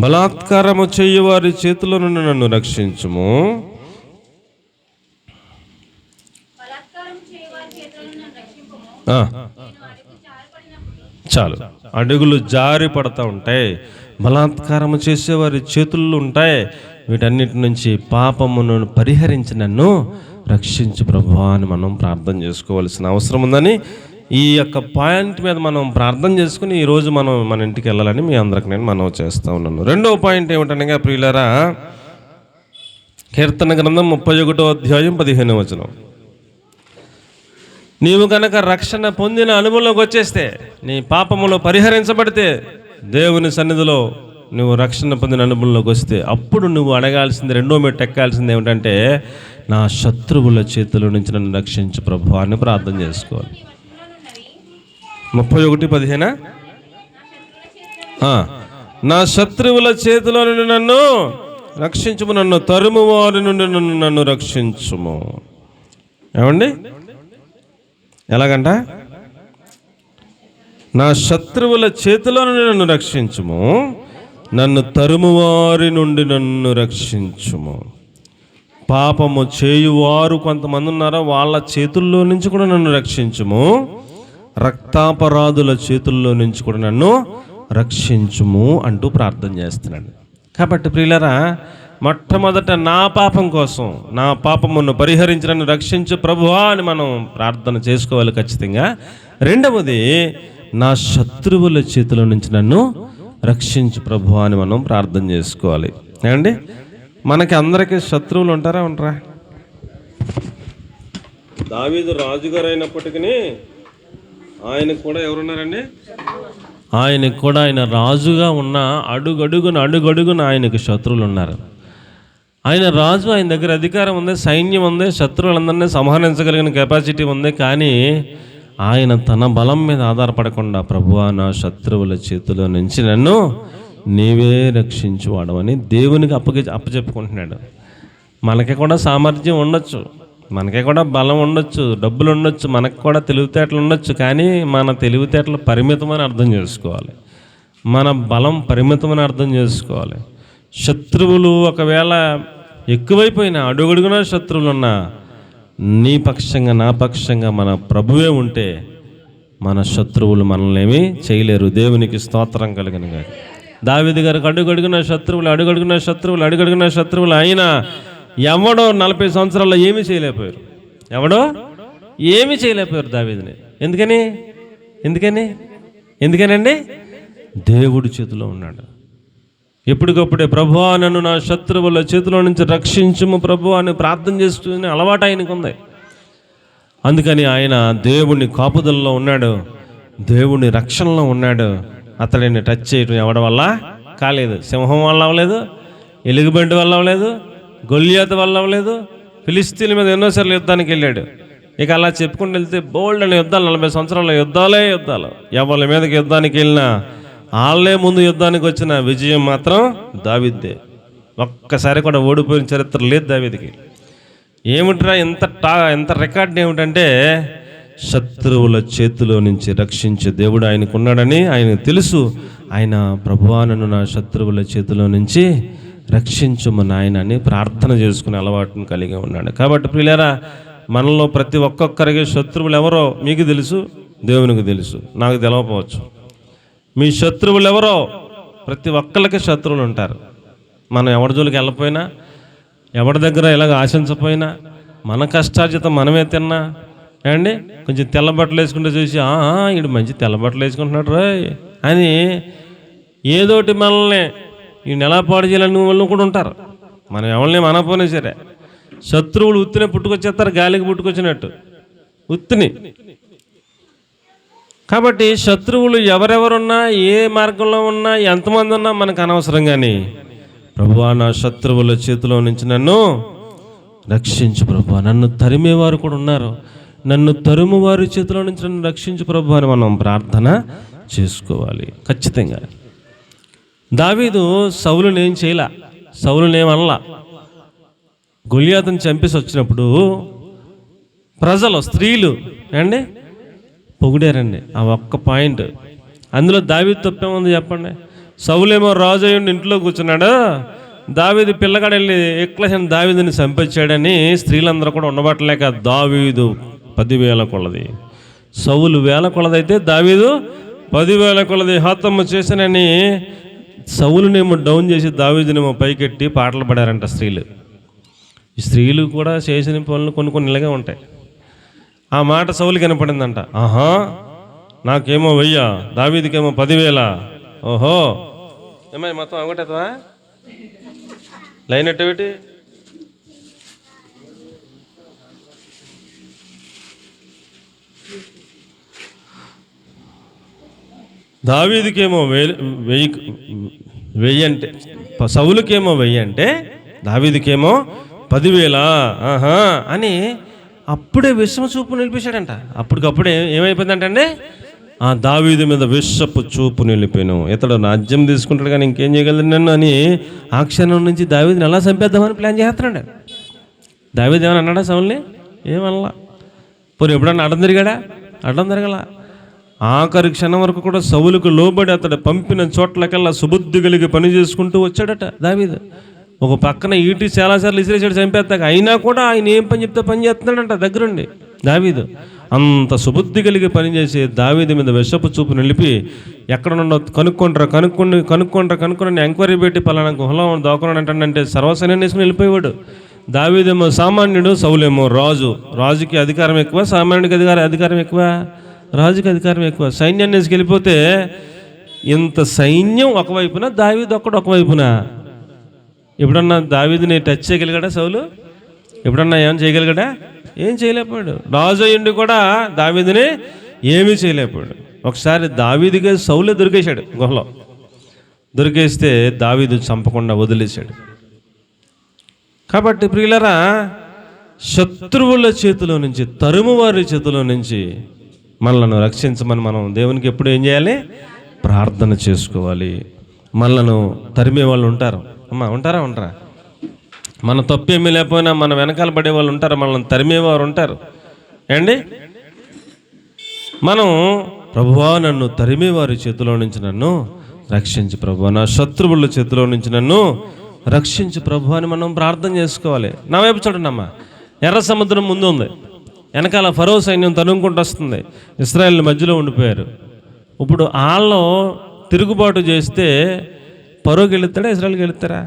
బలాత్కారము చేయు వారి చేతిలో నుండి నన్ను రక్షించుము. చాలు, అడుగులు జారి పడతా ఉంటాయి, బలాత్కారము చేసేవారి చేతుల్లో ఉంటాయి. వీటన్నిటి నుంచి పాపమును పరిహరించి నన్ను రక్షించు ప్రభువా అని మనం ప్రార్థన చేసుకోవాల్సిన అవసరం ఉందని ఈ యొక్క పాయింట్ మీద మనం ప్రార్థన చేసుకుని ఈరోజు మనం మన ఇంటికి వెళ్ళాలని మీ అందరికి నేను మనవి చేస్తూ ఉన్నాను. రెండవ పాయింట్ ఏమిటనగా ప్రియులారా, కీర్తన గ్రంథం 31వ అధ్యాయం 15వ వచనం. నీవు కనుక రక్షణ పొందిన అనుభవంలోకి వచ్చేస్తే, నీ పాపములో పరిహరించబడితే, దేవుని సన్నిధిలో నువ్వు రక్షణ పొందిన అనుభవంలోకి వస్తే, అప్పుడు నువ్వు అడగాల్సింది, రెండో మెట్టు ఎక్కాల్సింది ఏమిటంటే, నా శత్రువుల చేతుల నుంచి నన్ను రక్షించు ప్రభువా అని ప్రార్థన చేసుకోవాలి. 31:15 నా శత్రువుల చేతిలో నుండి నన్ను రక్షించుము, నన్ను తరుము వారి నుండి నన్ను రక్షించుము. ఏమండి, ఎలాగంట? నా శత్రువుల చేతిలో నుండి నన్ను రక్షించుము, నన్ను తరుము వారి నుండి నన్ను రక్షించుము. పాపము చేయువారు కొంతమంది ఉన్నారో వాళ్ళ చేతుల్లో నుంచి కూడా నన్ను రక్షించుము, రక్తాపరాధుల చేతుల్లో నుంచి కూడా నన్ను రక్షించుము అంటూ ప్రార్థన చేస్తున్నాడు. కాబట్టి ప్రియులరా, మొట్టమొదట నా పాపం కోసం, నా పాపమును పరిహరించి నన్ను రక్షించు ప్రభువా అని మనం ప్రార్థన చేసుకోవాలి ఖచ్చితంగా. రెండవది, నా శత్రువుల చేతుల నుంచి నన్ను రక్షించు ప్రభువా అని మనం ప్రార్థన చేసుకోవాలి. ఏమండి, మనకి అందరికీ శత్రువులు ఉంటారా ఉండరా? దావీదు రాజుగారు అయినప్పటికీ ఆయనకు కూడా ఎవరున్నారండి? ఆయనకు కూడా, ఆయన రాజుగా ఉన్న అడుగడుగున ఆయనకు శత్రువులు ఉన్నారు. ఆయన రాజు, ఆయన దగ్గర అధికారం ఉంది, సైన్యం ఉంది, శత్రువులందరినీ సంహరించగలిగిన కెపాసిటీ ఉంది. కానీ ఆయన తన బలం మీద ఆధారపడకుండా, ప్రభువా నా శత్రువుల చేతిలో నుంచి నన్ను నీవే రక్షించువాడవని దేవునికి అప్పచెప్పుకుంటున్నాడు. మనకి కూడా సామర్థ్యం ఉండొచ్చు, మనకి కూడా బలం ఉండొచ్చు, డబ్బులు ఉండొచ్చు, మనకు కూడా తెలివితేటలు ఉండొచ్చు. కానీ మన తెలివితేటలు పరిమితమని అర్థం చేసుకోవాలి, మన బలం పరిమితమని అర్థం చేసుకోవాలి. శత్రువులు ఒకవేళ ఎక్కువైపోయినా, అడుగడుగునా శత్రువులు ఉన్నా, నీ పక్షంగా నా పక్షంగా మన ప్రభువే ఉంటే మన శత్రువులు మనల్ని ఏమీ చేయలేరు. దేవునికి స్తోత్రం కలిగిన గారు. దావీదు గారికి అడుగడుగున శత్రువులు అయినా ఎవడో 40 సంవత్సరాల్లో ఏమీ చేయలేకపోయారు. ఏమీ చేయలేకపోయారు దావీదుని. ఎందుకనండి? దేవుడి చేతిలో ఉన్నాడు. ఎప్పటికప్పుడే ప్రభువా నన్ను నా శత్రువుల చేతిలో నుంచి రక్షించుము ప్రభువా అని ప్రార్థన చేసుకునే అలవాటు ఆయనకు ఉంది. అందుకని ఆయన దేవుని కాపుదలలో ఉన్నాడు, దేవుని రక్షణలో ఉన్నాడు. అతడిని టచ్ చేయడం ఎవడి వల్ల కాలేదు. సింహం వల్ల అవ్వలేదు, ఎలుగుబంటి వల్ల అవ్వలేదు, గొల్లియాతు వల్ల అవ్వలేదు. ఫిలిస్తీన్ల మీద ఎన్నోసార్లు యుద్ధానికి వెళ్ళాడు. ఇక అలా చెప్పుకుంటూ వెళ్తే బోల్డ్ అనే యుద్ధాలు, 40 సంవత్సరాల యుద్ధాలు. ఎవరి మీదకి యుద్ధానికి వెళ్ళినా వాళ్ళే ముందు యుద్ధానికి వచ్చిన విజయం మాత్రం దావీదుదే. ఒక్కసారి కూడా ఓడిపోయిన చరిత్ర లేదు దావీదుకి. ఏమిట్రా ఎంత రికార్డ్ ఏమిటంటే, శత్రువుల చేతిలో నుంచి రక్షించే దేవుడు ఆయనకున్నాడని ఆయనకు తెలుసు. ఆయన ప్రభువా నన్ను నా శత్రువుల చేతిలో నుంచి రక్షించుము నాయన అని ప్రార్థన చేసుకునే అలవాటును కలిగి ఉన్నాడు. కాబట్టి ప్రియులారా, మనలో ప్రతి ఒక్కొక్కరికి శత్రువులు ఎవరో మీకు తెలుసు, దేవునికి తెలుసు, నాకు తెలవకపోవచ్చు. మీ శత్రువులు ఎవరో ప్రతి ఒక్కరికి శత్రువులు ఉంటారు. మనం ఎవరి జోలికి వెళ్ళకపోయినా, ఎవరి దగ్గర ఇలాగ ఆశించకపోయినా, మన కష్టార్జితం మనమే తిన్నా ఏమండి, కొంచెం తెల్ల బట్టలు వేసుకుంటే చూసి ఈడు మంచి తెల్ల బట్టలు వేసుకుంటున్నాడు రా అని ఏదోటి మనల్ని ఈయన ఎలా పాడు చేయాలని వాళ్ళు కూడా ఉంటారు. మనం ఎవరిని మనపోయినా సరే శత్రువులు ఉత్తినే పుట్టుకొచ్చేస్తారు, గాలికి పుట్టుకొచ్చినట్టు ఉత్తిని. కాబట్టి శత్రువులు ఎవరెవరున్నా, ఏ మార్గంలో ఉన్నా, ఎంతమంది ఉన్నా మనకు అనవసరం. కానీ ప్రభువా నా శత్రువుల చేతిలో నుంచి నన్ను రక్షించు ప్రభువా, నన్ను తరిమేవారు కూడా ఉన్నారు, నన్ను తరుము వారి చేతిలో నుంచి నన్ను రక్షించు ప్రభువా అని మనం ప్రార్థన చేసుకోవాలి ఖచ్చితంగా. దావీదు సౌలుని ఏం చేయలా, సౌలుని ఏమనలా. గొల్లియాతుని చంపేసి వచ్చినప్పుడు ప్రజలు, స్త్రీలు అండి పొగిడారండి. ఆ ఒక్క పాయింట్. అందులో దావీదు తప్పేముంది చెప్పండి? సౌలేమో రాజు అయ్యుండి ఇంట్లో కూర్చున్నాడు, దావీదు పిల్లగాడు వెళ్ళి ఎక్లసిన దావీదుని చంపించాడని స్త్రీలందరూ కూడా ఉండబట్టలేక దావీదు 10,000 కొలది, సౌలు 1000 కొలది అయితే దావీదు 10,000 కొలది హతము చేశానని సౌలునేమో డౌన్ చేసి దావీదునేమో పైకెట్టి పాటలు పడారంట స్త్రీలు. ఈ స్త్రీలు కూడా చేసిన పనులు కొన్ని ఇలాగే ఉంటాయి. ఆ మాట సౌలుకి వినపడిందంట. నాకేమో 1000, దావీదుకేమో 10,000. ఓహో, ఏమై మొత్తం ఒకటేవా లైన్ ఎట్టేటి? దావీదుకేమో 1000 అంటే, సౌలుకేమో 1000 అంటే దావీదుకేమో 10,000 అని అప్పుడే విషమ చూపు నిలిపేశాడంట. అప్పటికప్పుడే ఏమైపోయిందంటే దావీదు మీద విషపు చూపు నిలిపాను. ఇతడు రాజ్యం తీసుకుంటాడు కానీ ఇంకేం చేయగలదు నన్ను అని ఆ క్షణం నుంచి దావీదుని ఎలా చంపేద్దామని ప్లాన్ చేస్తున్నాడు. దావీదు ఏమని అన్నాడా సౌల్ని? ఏమనలా. పోనీ ఎప్పుడన్నా అడ్డం తిరగల. ఆఖరి క్షణం వరకు కూడా సౌలుకు లోబడి అతడు పంపిన చోట్లకల్లా సుబుద్ధి కలిగి పని చేసుకుంటూ వచ్చాడట దావీదు. ఒక పక్కన ఈటి చాలాసార్లు ఇసిరేసాడు చంపేస్తాక, అయినా కూడా ఆయన ఏం పని చెప్తే పని చేస్తున్నాడంట దగ్గరుండి దావీదు. అంత సుబుద్ధి కలిగి పనిచేసి దావీదు మీద విషపు చూపు నిలిపి ఎక్కడనుండో కనుక్కొని ఎంక్వైరీ పెట్టి పలానా గుహలో దాక్కున్నాడు అంటాడంటే సర్వసైన్యాన్ని వేసుకుని వెళ్ళిపోయేవాడు. దావీదేమో సామాన్యుడు, సౌలేమో రాజు. రాజుకి అధికారం ఎక్కువ, సామాన్యుడికి అధికారం ఎక్కువ, రాజుకి అధికారం ఎక్కువ. సైన్యాన్ని వేసుకెళ్ళిపోతే ఇంత సైన్యం ఒకవైపున, దావీదు ఒకవైపున. ఎప్పుడన్నా దావీదుని టచ్ చేయగలిగాడా సౌలు? ఎప్పుడన్నా ఏమైనా చేయగలిగాడా? ఏం చేయలేకపోయాడు. రాజు అయ్యుండి కూడా దావీదుని ఏమీ చేయలేకపోయాడు. ఒకసారి దావీదుగా సౌలే దొరికేశాడు గుహలో. దొరికేస్తే దావీదు చంపకుండా వదిలేశాడు. కాబట్టి ప్రియులరా, శత్రువుల చేతిలో నుంచి, తరుము వారి చేతిలో నుంచి మనలను రక్షించమని మనం దేవునికి ఎప్పుడు ఏం చేయాలి? ప్రార్థన చేసుకోవాలి. మనలను తరిమే వాళ్ళు ఉంటారు. ఉంటారా? మన తప్పేమీ లేకపోయినా మన వెనకాల పడే వాళ్ళు ఉంటారు, మనల్ని తరిమేవారు ఉంటారు ఏండి. మనం ప్రభువా నన్ను తరిమేవారి చేతిలో నుంచి నన్ను రక్షించు ప్రభువా, నా శత్రువుల చేతిలో నుంచి నన్ను రక్షించు ప్రభువా అని మనం ప్రార్థన చేసుకోవాలి. నా వైపు చూడండి ఎర్ర సముద్రం ముందు ఉంది, వెనకాల ఫరో సైన్యం తరుముకుంటూ వస్తుంది. ఇశ్రాయేలు మధ్యలో ఉండిపోయారు. ఇప్పుడు వాళ్ళు తిరుగుబాటు చేస్తే ఫరోకి వెళుతాడా, ఇశ్రాయేల్కి వెళుతారా?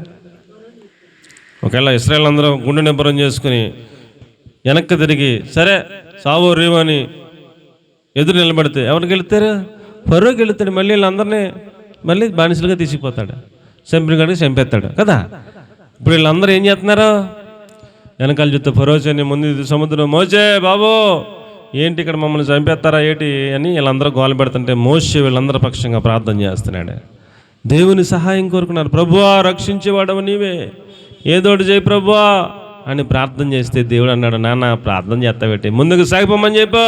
ఒకవేళ ఇశ్రాయేల్ అందరూ గుండె నిబ్బరం చేసుకుని వెనక్కి తిరిగి సరే సావో రేవో అని ఎదురు నిలబడితే ఎవరికి వెళుతారు? ఫరోకి వెళుతాడు. మళ్ళీ వీళ్ళందరినీ మళ్ళీ బానిసలుగా తీసుకుపోతాడు, చంపినగాడికి చంపేస్తాడు కదా. ఇప్పుడు వీళ్ళందరూ ఏం చేస్తున్నారు? వెనకాల చూస్తే ఫరో సైన్యం, ముందు సముద్రం, మోసే బాబు ఏంటి ఇక్కడ మమ్మల్ని చంపేస్తారా ఏంటి అని వీళ్ళందరూ గోల పెడుతుంటే మోసే వీళ్ళందరి పక్షంగా ప్రార్థన చేస్తున్నాడు. దేవుని సహాయం కోరుకున్నారు. ప్రభువా రక్షించేవాడవు నీవే, ఏదోటి చేయి ప్రభువా అని ప్రార్థన చేస్తే దేవుడు అన్నాడు, నాన్న ప్రార్థన చేస్తావేటి, ముందుకు సాగిపోమని చెప్పు,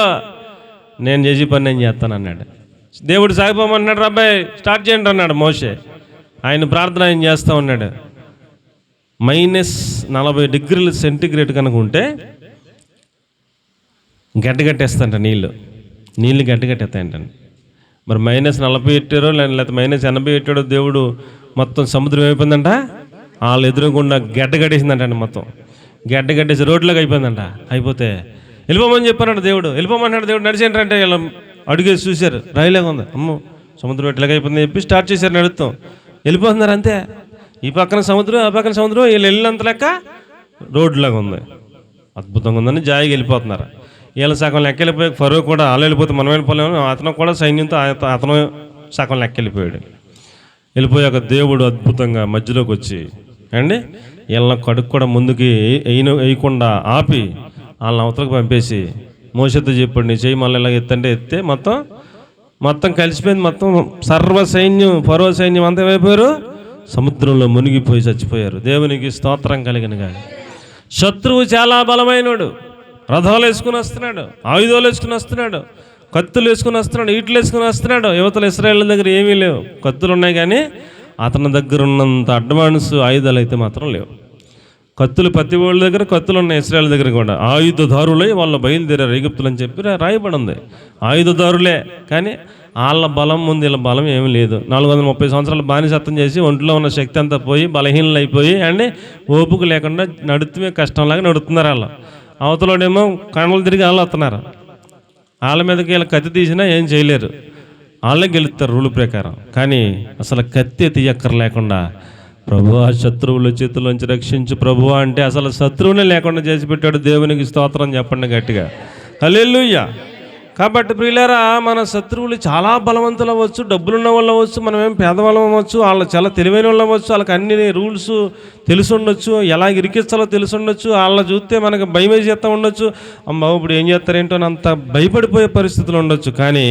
నేను చేసి పని నేను చేస్తాను అన్నాడు. దేవుడు సాగిపోమన్నాడు, అబ్బాయి స్టార్ట్ చేయండి అన్నాడు మోసే. ఆయన ప్రార్థన ఆయన చేస్తూ ఉన్నాడు. -40 డిగ్రీల సెంటిగ్రేడ్ కనుక ఉంటే గడ్డగట్టేస్తాంట నీళ్ళు గడ్డగట్టేస్తాయంటండి. మరి -40 పెట్టారో లేకపోతే -80 పెట్టాడో దేవుడు, మొత్తం సముద్రం అయిపోయిందంట. వాళ్ళు ఎదురుగుండా గడ్డగట్టేసిందంటండి, మొత్తం గడ్డగట్టేసి రోడ్లోకి అయిపోయిందంట. అయిపోతే వెళ్ళిపోమని చెప్పానంట దేవుడు. వెళ్ళిపోమన్నాడు దేవుడు. నడిచేంటంటే వీళ్ళు అడుగేసి చూశారు, రాయిలాగా ఉంది, అమ్మో సముద్రం ఎట్లాగా అయిపోయింది చెప్పి స్టార్ట్ చేశారు నడుస్తాం. వెళ్ళిపోతున్నారు అంతే. ఈ పక్కన సముద్రం, ఆ పక్కన సముద్రం, వీళ్ళు వెళ్ళినంత లెక్క రోడ్లాగా ఉంది. అద్భుతంగా ఉందని జాయిగా వెళ్ళిపోతున్నారు. వీళ్ళు సగం లెక్క వెళ్ళిపోయి ఫరో కూడా వాళ్ళు వెళ్ళిపోతే మనం వెళ్ళిపోలేము, అతను కూడా సైన్యంతో అతను సగం లెక్క వెళ్ళిపోయాడు. వెళ్ళిపోయాక దేవుడు అద్భుతంగా మధ్యలోకి వచ్చి అండి వీళ్ళని కడుక్కు కూడా ముందుకి వేయకుండా ఆపి వాళ్ళని అవతలకు పంపేసి మోసతో చెప్పాడు, నీ చెయ్యి మళ్ళీ ఇలాగ ఎత్తంటే ఎత్తే మొత్తం కలిసిపోయింది. మొత్తం సర్వ సైన్యం, ఫరో సైన్యం అంతా ఏమైపోయారు? సముద్రంలో మునిగిపోయి చచ్చిపోయారు. దేవునికి స్తోత్రం కలిగిన కానీ. శత్రువు చాలా బలమైనడు, రథాలు వేసుకుని వస్తున్నాడు, ఆయుధాలు వేసుకుని వస్తున్నాడు, కత్తులు వేసుకుని వస్తున్నాడు, ఈట్లు వేసుకుని వస్తున్నాడు. యువతల ఇశ్రాయేల్ దగ్గర ఏమీ లేవు, కత్తులు ఉన్నాయి కానీ అతని దగ్గర ఉన్నంత అడ్వాన్స్ ఆయుధాలు అయితే మాత్రం లేవు. కత్తులు ప్రతి వాళ్ళ దగ్గర కత్తులు ఉన్నాయి, ఇశ్రాయేల్ దగ్గర కూడా. ఆయుధదారులై వాళ్ళు బయలుదేరారు ఐగుప్తులు అని చెప్పి రాయబడి ఉంది. ఆయుధదారులే కానీ వాళ్ళ బలం ముందు వీళ్ళ బలం ఏమీ లేదు. 430 సంవత్సరాలు బానిసత్వం చేసి ఒంట్లో ఉన్న శక్తి అంతా పోయి బలహీనలు అయిపోయి అండి ఓపిక లేకుండా నడుతుమే కష్టంలాగా నడుతున్నారు. వాళ్ళు అవతలోడేమో కణులు తిరిగి వాళ్ళు వస్తున్నారు. వాళ్ళ మీదకి వీళ్ళ కత్తి తీసినా ఏం చేయలేరు, వాళ్ళే గెలుస్తారు రూల్ ప్రకారం. కానీ అసలు కత్తి తీయక్కర లేకుండా ప్రభువా శత్రువుల చేతుల్లోంచి రక్షించు ప్రభువా అంటే అసలు శత్రువునే లేకుండా చేసి పెట్టాడు. దేవునికి స్తోత్రం చెప్పండి గట్టిగా, హల్లెలూయా. కాబట్టి ప్రియులారా, మన శత్రువులు చాలా బలవంతులు అవ్వచ్చు, డబ్బులున్న వాళ్ళు అవ్వచ్చు, మనమేం పేదవాళ్ళం అవ్వచ్చు, వాళ్ళు చాలా తెలివైన వాళ్ళు అవ్వచ్చు, వాళ్ళకి అన్ని రూల్స్ తెలిసి ఉండొచ్చు, ఎలా ఇరికిస్తాలో తెలిసి ఉండొచ్చు, వాళ్ళ చూస్తే మనకు భయం చేస్తూ ఉండొచ్చు, అమ్మ ఇప్పుడు ఏం చేస్తారేంటో అంత భయపడిపోయే పరిస్థితులు ఉండొచ్చు. కానీ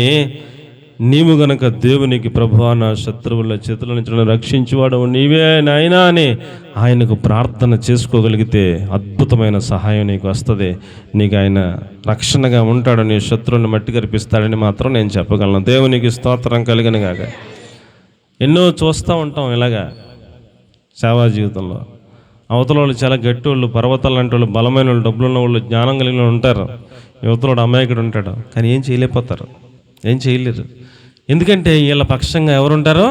నీవు గనక దేవునికి ప్రభువా నా శత్రువుల చేతుల నుంచి రక్షించువాడు నీవే నాయనా అని ఆయనకు ప్రార్థన చేసుకోగలిగితే అద్భుతమైన సహాయం నీకు వస్తుంది. నీకు ఆయన రక్షణగా ఉంటాడు, నీ శత్రువుని మట్టి కరిపిస్తాడని మాత్రం నేను చెప్పగలను. దేవునికి స్తోత్రం కలిగిన గాక. ఎన్నో చూస్తూ ఉంటాం ఇలాగా సేవా జీవితంలో. అవతల వాళ్ళు చాలా గట్టి వాళ్ళు, పర్వతాలు లాంటి వాళ్ళు, బలమైన వాళ్ళు, డబ్బులు ఉన్న వాళ్ళు, జ్ఞానం కలిగిన వాళ్ళు ఉంటారు. యువతలోడు అమాయకుడు ఉంటాడు, కానీ ఏం చేయలేకపోతారు, ఏం చేయలేరు. ఎందుకంటే వీళ్ళ పక్షంగా ఎవరుంటారో?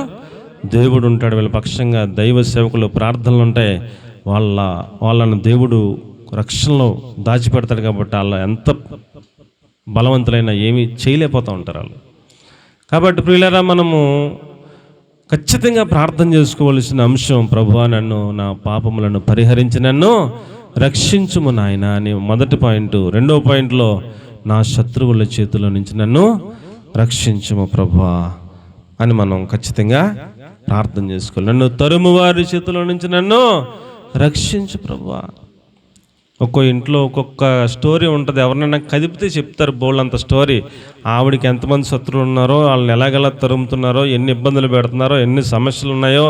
దేవుడు ఉంటాడు. వీళ్ళ పక్షంగా దైవ సేవకులు, ప్రార్థనలు ఉంటాయి. వాళ్ళను దేవుడు రక్షణలో దాచిపెడతాడు. కాబట్టి వాళ్ళు ఎంత బలవంతులైనా ఏమీ చేయలేకపోతూ ఉంటారు వాళ్ళు. కాబట్టి ప్రియులారా, మనము ఖచ్చితంగా ప్రార్థన చేసుకోవలసిన అంశం, ప్రభువా నన్ను నా పాపములను పరిహరించి నన్ను రక్షించుము నాయన అని మొదటి పాయింట్. రెండవ పాయింట్లో నా శత్రువుల చేతిలో నుంచి నన్ను రక్షించుము ప్రభువా అని మనం ఖచ్చితంగా ప్రార్థన చేసుకోవాలి. నన్ను తరుము వారి చేతిలో నుంచి నన్ను రక్షించు ప్రభువా. ఒక్కో ఇంట్లో ఒక్కొక్క స్టోరీ ఉంటుంది. ఎవరినైనా కదిపితే చెప్తారు బోళ్ళంత స్టోరీ. ఆవిడికి ఎంతమంది శత్రువులు ఉన్నారో, వాళ్ళని ఎలాగెలా తరుముతున్నారో, ఎన్ని ఇబ్బందులు పెడుతున్నారో, ఎన్ని సమస్యలు ఉన్నాయో,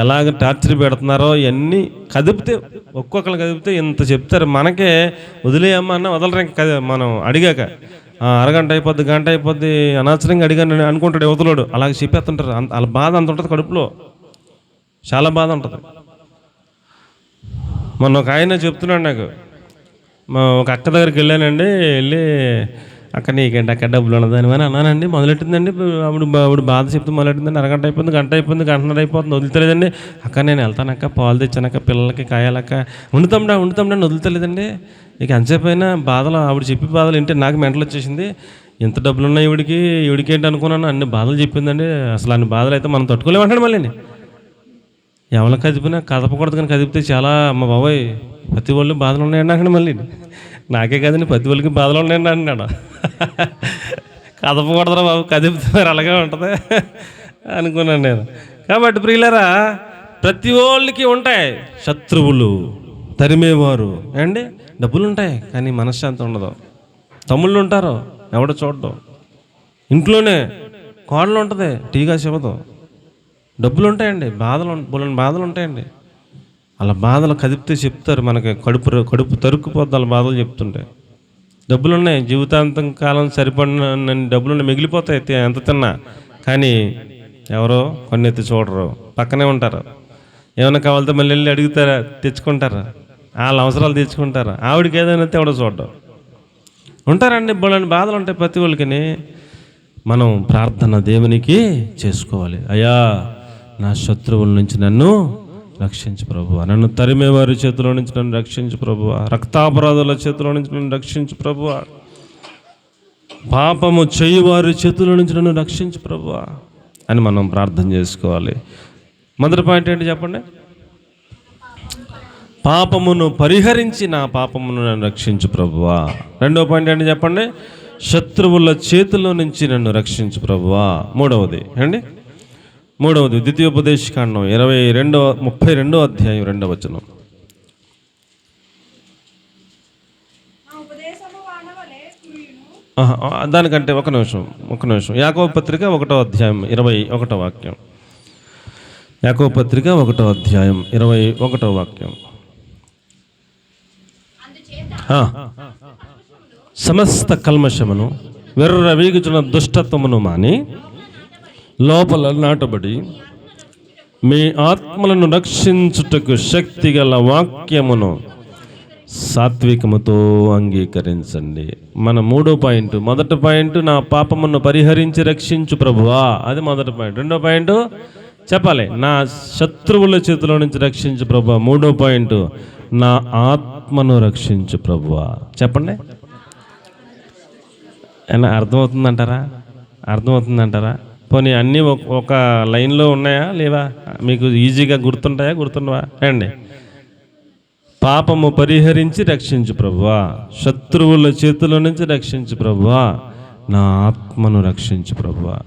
ఎలాగ టార్చర్ పెడుతున్నారో ఇవన్నీ కదిపితే, ఒక్కొక్కరు కదిపితే ఇంత చెప్తారు. మనకే వదిలేయమ్మా అన్న వదలరు. ఇంకా మనం అడిగాక అరగంట అయిపోద్ది, గంట అయిపోద్ది, అనవసరంగా అడిగాను అనుకుంటాడు యువతలోడు. అలాగే చెప్పేస్తుంటారు. వాళ్ళ బాధ అంత ఉంటుంది కడుపులో, చాలా బాధ ఉంటుంది. మొన్న ఒక ఆయన చెప్తున్నాడు నాకు, మా ఒక అక్క దగ్గరికి వెళ్ళానండి. వెళ్ళి అక్క నీకేంటి అక్క డబ్బులు ఉన్నదని అని అన్నానండి. మొదలెట్టిందండి ఆవిడ బాధ చెప్తే మొదలెట్టిందండి. అరగంట అయిపోయింది, గంట అయిపోయింది, గంటన్నర అయిపోతుంది, వదులుతలేదండి. అక్క నేను వెళ్తానక్క, పాలు తెచ్చానక్క, పిల్లలకి కాయాలక్క, వండుతాండా వదులుతలేదండి. ఇక ఎంతసేపు అయినా బాధలు, ఆవిడ చెప్పి బాధలు ఏంటి నాకు మెంటలు వచ్చేసింది. ఎంత డబ్బులు ఉన్నాయి ఈవిడికి ఏంటి అనుకున్నాను, అన్ని బాధలు చెప్పిందండి. అసలు అన్ని బాధలు అయితే మనం తట్టుకోలేమంటాడు. మళ్ళీ ఎవరిని కదిపినా కదపకూడదు, కానీ కదిపితే చాలా అమ్మ బాబోయ్ ప్రతి వాళ్ళు బాధలు ఉన్నాయండి అక్కడ. మళ్ళీ నాకే కదండి ప్రతి వాళ్ళకి బాధలు ఉన్నాయండి అన్నాడు. కదపకూడదురా బాబు, కదిపితే అలాగే ఉంటుంది అనుకున్నాను నేను. కాబట్టి ప్రియులారా, ప్రతి వాళ్ళకి ఉంటాయి శత్రువులు, తరిమేవారు అండి. డబ్బులు ఉంటాయి కానీ మనశ్శాంతి ఉండదు. తమ్ముళ్ళు ఉంటారు, ఎవడో చూడడం. ఇంట్లోనే కోడలు ఉంటుంది, టీగా చెబుతాం. డబ్బులు ఉంటాయండి, బాధలు ఉంటాయండి. అలా బాధలు కదిపితే చెప్తారు మనకి, కడుపు తరుక్కుపోద్ది వాళ్ళ బాధలు చెప్తుంటే. డబ్బులు ఉన్నాయి, జీవితాంతం కాలం సరిపడిన డబ్బులు మిగిలిపోతాయి ఎంత తిన్నా. కానీ ఎవరో కొన్నెత్తి చూడరు, పక్కనే ఉంటారు. ఏమైనా కావాలితే మళ్ళీ వెళ్ళి అడుగుతారా, తెచ్చుకుంటారా, వాళ్ళ అవసరాలు తెచ్చుకుంటారా. ఆవిడకి ఏదైనా ఎవడో చూడడం ఉంటారండి. బోళ్ళని బాధలు ఉంటాయి ప్రతి వాళ్ళకి. మనం ప్రార్థన దేవునికి చేసుకోవాలి. అయ్యా నా శత్రువుల నుంచి నన్ను రక్షించు ప్రభువా, నన్ను తరిమేవారి చేతిలో నుంచి నన్ను రక్షించు ప్రభువా, రక్తాపరాధుల చేతిలో నుంచి నన్ను రక్షించు ప్రభువా, పాపము చేయువారి చేతిలో నుంచి నన్ను రక్షించు ప్రభువా అని మనం ప్రార్థన చేసుకోవాలి. మొదటి పాయింట్ ఏంటి చెప్పండి? పాపమును పరిహరించి నా పాపమును నన్ను రక్షించు ప్రభువా. రెండో పాయింట్ ఏంటి చెప్పండి? శత్రువుల చేతిలో నుంచి నన్ను రక్షించు ప్రభువా. మూడవది ద్వితీయోపదేశకాండం 32వ అధ్యాయం 2వ వచనం. దానికంటే ఒక నిమిషం యాకోబు పత్రిక 1వ అధ్యాయం 21వ వాక్యం. యాకోబు పత్రిక 1వ అధ్యాయం 21వ వాక్యం. సమస్త కల్మషమును వెర్రవీగుచున్న దుష్టత్వమును మాని లోపల నాటబడి మీ ఆత్మలను రక్షించుటకు శక్తిగల వాక్యమును సాత్వికముతో అంగీకరించండి. మన మొదటి పాయింట్ నా పాపమును పరిహరించి రక్షించు ప్రభువా, అది మొదటి పాయింట్. రెండో పాయింట్ చెప్పాలి, నా శత్రువుల చేతిలో నుంచి రక్షించు ప్రభువా. మూడో పాయింట్, నా ఆత్మను రక్షించు ప్రభువా. చెప్పండి, ఏనా అర్థమవుతుందంటారా? పోనీ అన్నీ ఒక లైన్లో ఉన్నాయా లేవా? మీకు ఈజీగా గుర్తుండవా అండి? పాపము పరిహరించి రక్షించు ప్రభువా, శత్రువుల చేతుల నుంచి రక్షించు ప్రభువా, నా ఆత్మను రక్షించు ప్రభువా.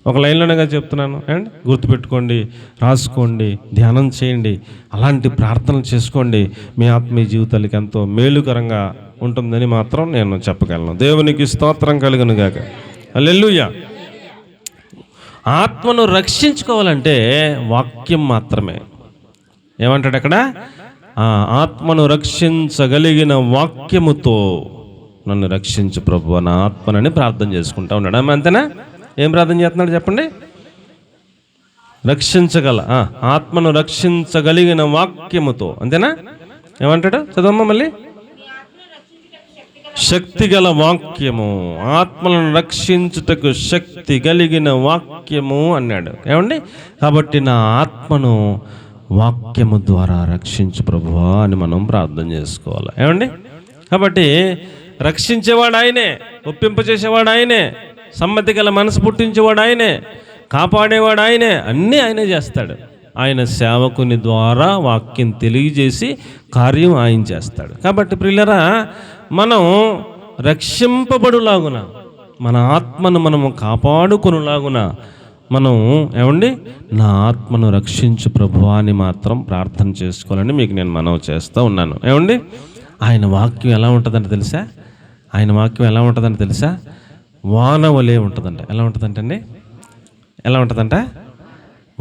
ఒక లైన్లోనేగా చెప్తున్నాను అండి. గుర్తుపెట్టుకోండి, రాసుకోండి, ధ్యానం చేయండి, అలాంటి ప్రార్థనలు చేసుకోండి. మీ ఆత్మీయ జీవితాలకి ఎంతో మేలుకరంగా ఉంటుందని మాత్రం నేను చెప్పగలను. దేవునికి స్తోత్రం కలుగును గాక. హల్లెలూయా. ఆత్మను రక్షించుకోవాలంటే వాక్యం మాత్రమే. ఏమంటాడు అక్కడ? ఆత్మను రక్షించగలిగిన వాక్యముతో నన్ను రక్షించు ప్రభువా, నా ఆత్మనని ప్రార్థన చేసుకుంటా ఉన్నాడు. అంతేనా? ఏం ప్రార్థన చేస్తున్నాడు చెప్పండి? ఆత్మను రక్షించగలిగిన వాక్యముతో. అంతేనా? ఏమంటాడు? చదవమ్మా మళ్ళీ. శక్తిగల వాక్యము, ఆత్మలను రక్షించుటకు శక్తి కలిగిన వాక్యము అన్నాడు. ఏమండి? కాబట్టి నా ఆత్మను వాక్యము ద్వారా రక్షించు ప్రభువా అని మనం ప్రార్థన చేసుకోవాలి. ఏమండి? కాబట్టి రక్షించేవాడు ఆయనే, ఒప్పింపచేసేవాడు ఆయనే, సమ్మతి గల మనసు పుట్టించేవాడు ఆయనే, కాపాడేవాడు ఆయనే, అన్నీ ఆయనే చేస్తాడు. ఆయన సేవకుని ద్వారా వాక్యం తెలియజేసి కార్యం ఆయన చేస్తాడు. కాబట్టి ప్రియులరా, మనం రక్షింపబడులాగున, మన ఆత్మను మనము కాపాడుకునేలాగున మనం నా ఆత్మను రక్షించు ప్రభువా అని మాత్రం ప్రార్థన చేసుకోవాలని మీకు నేను మనవి చేస్తూ ఉన్నాను. ఆయన వాక్యం ఎలా ఉంటుందంటే తెలుసా? వాన వలె ఉంటుందంట. ఎలా ఉంటుందంట?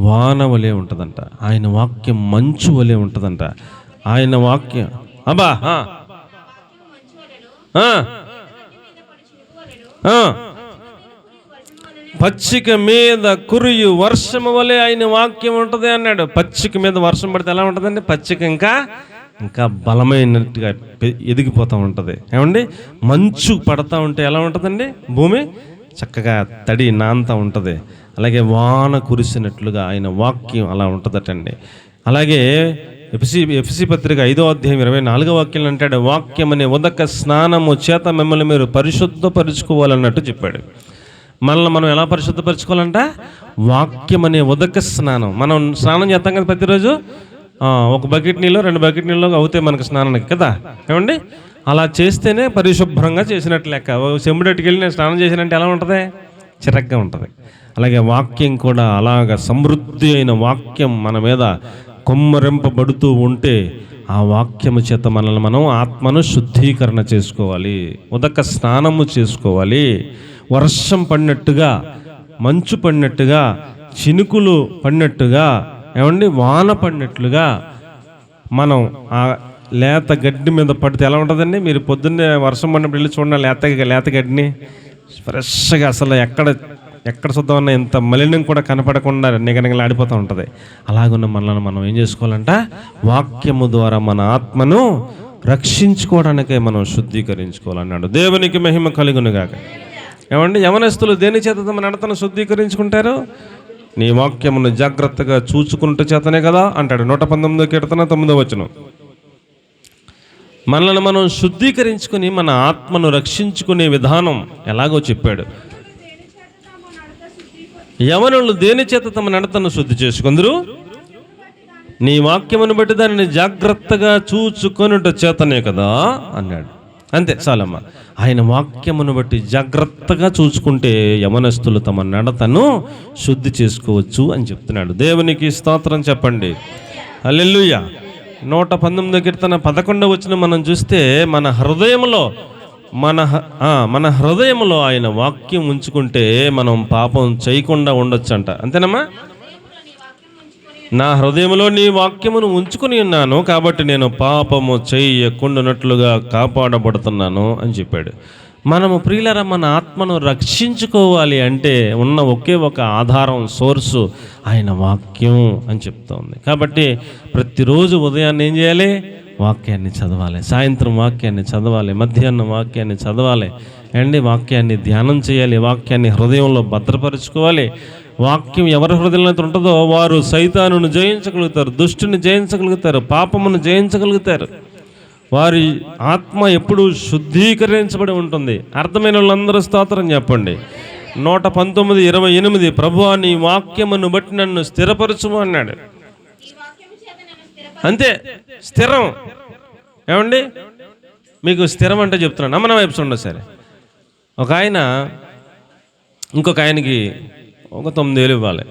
వాన వలె ఉంటుందంట. ఆయన వాక్యం మంచు వలె ఉంటుందంట. ఆయన వాక్యం పచ్చిక మీద కురియు వర్షము వలె ఆయన వాక్యం ఉంటుంది అన్నాడు. పచ్చిక మీద వర్షం పడితే ఎలా ఉంటుందండి? పచ్చిక ఇంకా బలమైనట్టుగా ఎదిగిపోతూ ఉంటుంది. మంచు పడతా ఉంటే ఎలా ఉంటుందండి? భూమి చక్కగా తడి నాంతా ఉంటుంది. అలాగే వాన కురిసినట్లుగా ఆయన వాక్యం అలా ఉంటుందటండి. అలాగే ఎఫెసీ పత్రిక 5వ అధ్యాయం 24వ వాక్యం అంటాడు, వాక్యం అనే ఉదక స్నానము చేత మిమ్మల్ని మీరు పరిశుద్ధపరుచుకోవాలన్నట్టు చెప్పాడు. మనల్ని మనం ఎలా పరిశుద్ధపరచుకోవాలంట? వాక్యం అనే ఉదక స్నానం. మనం స్నానం చేస్తాం కదా ప్రతిరోజు, ఒక బకెట్ నీళ్ళు 2 బకెట్ నీళ్ళు అవుతాయి మనకు స్నానానికి కదా, ఏమండి? అలా చేస్తేనే పరిశుభ్రంగా చేసినట్టు లెక్క. చెంబుడట్టుకు వెళ్ళి నేను స్నానం చేసినంటే ఎలా ఉంటుంది? చిరగ్గా ఉంటుంది. అలాగే వాక్యం కూడా అలాగ సమృద్ధి అయిన వాక్యం మన మీద కొమ్మరింపబడుతూ ఉంటే ఆ వాక్యము చేత మనల్ని మనం ఆత్మను శుద్ధీకరణ చేసుకోవాలి, ఉదక స్నానము చేసుకోవాలి. వర్షం పడినట్టుగా, మంచు పడినట్టుగా, చినుకులు పడినట్టుగా, ఏమండి, వాన పడినట్లుగా మనం ఆ లేత గడ్డి మీద పడితే ఎలా ఉంటుందండి? మీరు పొద్దున్నే వర్షం పడినప్పుడు వెళ్ళి చూడండి లేత గడ్డిని ఫ్రెష్గా, అసలు ఎక్కడ శుద్ధమన్నా ఇంత మలినం కూడా కనపడకుండా నిగనిగలాడిపోతూ ఉంటుంది. అలాగున్న మనల్ని మనం ఏం చేసుకోవాలంట? వాక్యము ద్వారా మన ఆత్మను రక్షించుకోవడానికే మనం శుద్ధీకరించుకోవాలన్నాడు. దేవునికి మహిమ కలుగునుగాక. ఏమండి, యవనస్తులు దేని చేత తమ నడతను శుద్ధీకరించుకుంటారు? నీ వాక్యమును జాగ్రత్తగా చూచుకుంటూ చేతనే కదా అంటాడు. 119 కీర్తన 9వ వచనం. మనల్ని మనం శుద్ధీకరించుకుని మన ఆత్మను రక్షించుకునే విధానం ఎలాగో చెప్పాడు. యవనులు దేని చేత తమ నడతను శుద్ధి చేసుకుందరు? నీ వాక్యమును బట్టి దానిని జాగ్రత్తగా చూచుకొనుట చేతనే కదా అన్నాడు. అంతే చాలమ్మ. ఆయన వాక్యమును బట్టి జాగ్రత్తగా చూసుకుంటే యవనస్తులు తమ నడతను శుద్ధి చేసుకోవచ్చు అని చెప్తున్నాడు. దేవునికి స్తోత్రం చెప్పండి. హల్లెలూయా. 119 కీర్తన 11వ వచనం మనం చూస్తే మన హృదయంలో ఆయన వాక్యం ఉంచుకుంటే మనం పాపం చేయకుండా ఉండొచ్చు అంట. అంతేనమ్మా? నా హృదయంలో నీ వాక్యమును ఉంచుకుని ఉన్నాను కాబట్టి నేను పాపము చేయకుండానట్లుగా కాపాడబడుతున్నాను అని చెప్పాడు. మనము ప్రియులరా మన ఆత్మను రక్షించుకోవాలి అంటే ఉన్న ఒకే ఒక ఆధారం, సోర్సు ఆయన వాక్యం అని చెప్తోంది. కాబట్టి ప్రతిరోజు ఉదయాన్నే ఏం చేయాలి? వాక్యాన్ని చదవాలి, సాయంత్రం వాక్యాన్ని చదవాలి, మధ్యాహ్నం వాక్యాన్ని చదవాలి అండి, వాక్యాన్ని ధ్యానం చేయాలి, వాక్యాన్ని హృదయంలో భద్రపరుచుకోవాలి. వాక్యం ఎవరి హృదయంలో ఉంటుందో వారు సైతానును జయించగలుగుతారు, దుష్టుని జయించగలుగుతారు, పాపమును జయించగలుగుతారు. వారి ఆత్మ ఎప్పుడు శుద్ధీకరించబడి ఉంటుంది. అర్థమైన వాళ్ళందరూ స్తోత్రం చెప్పండి. 119:28 ప్రభువా నీ వాక్యమును బట్టి నన్ను స్థిరపరచుము అన్నాడు. అంతే, స్థిరం. ఏమండి, మీకు స్థిరం అంటే చెప్తున్నాను, అమ్మన వైపు చూడండి సరే. ఒక ఆయన ఇంకొక ఆయనకి ఒక 9,000 ఇవ్వాలి.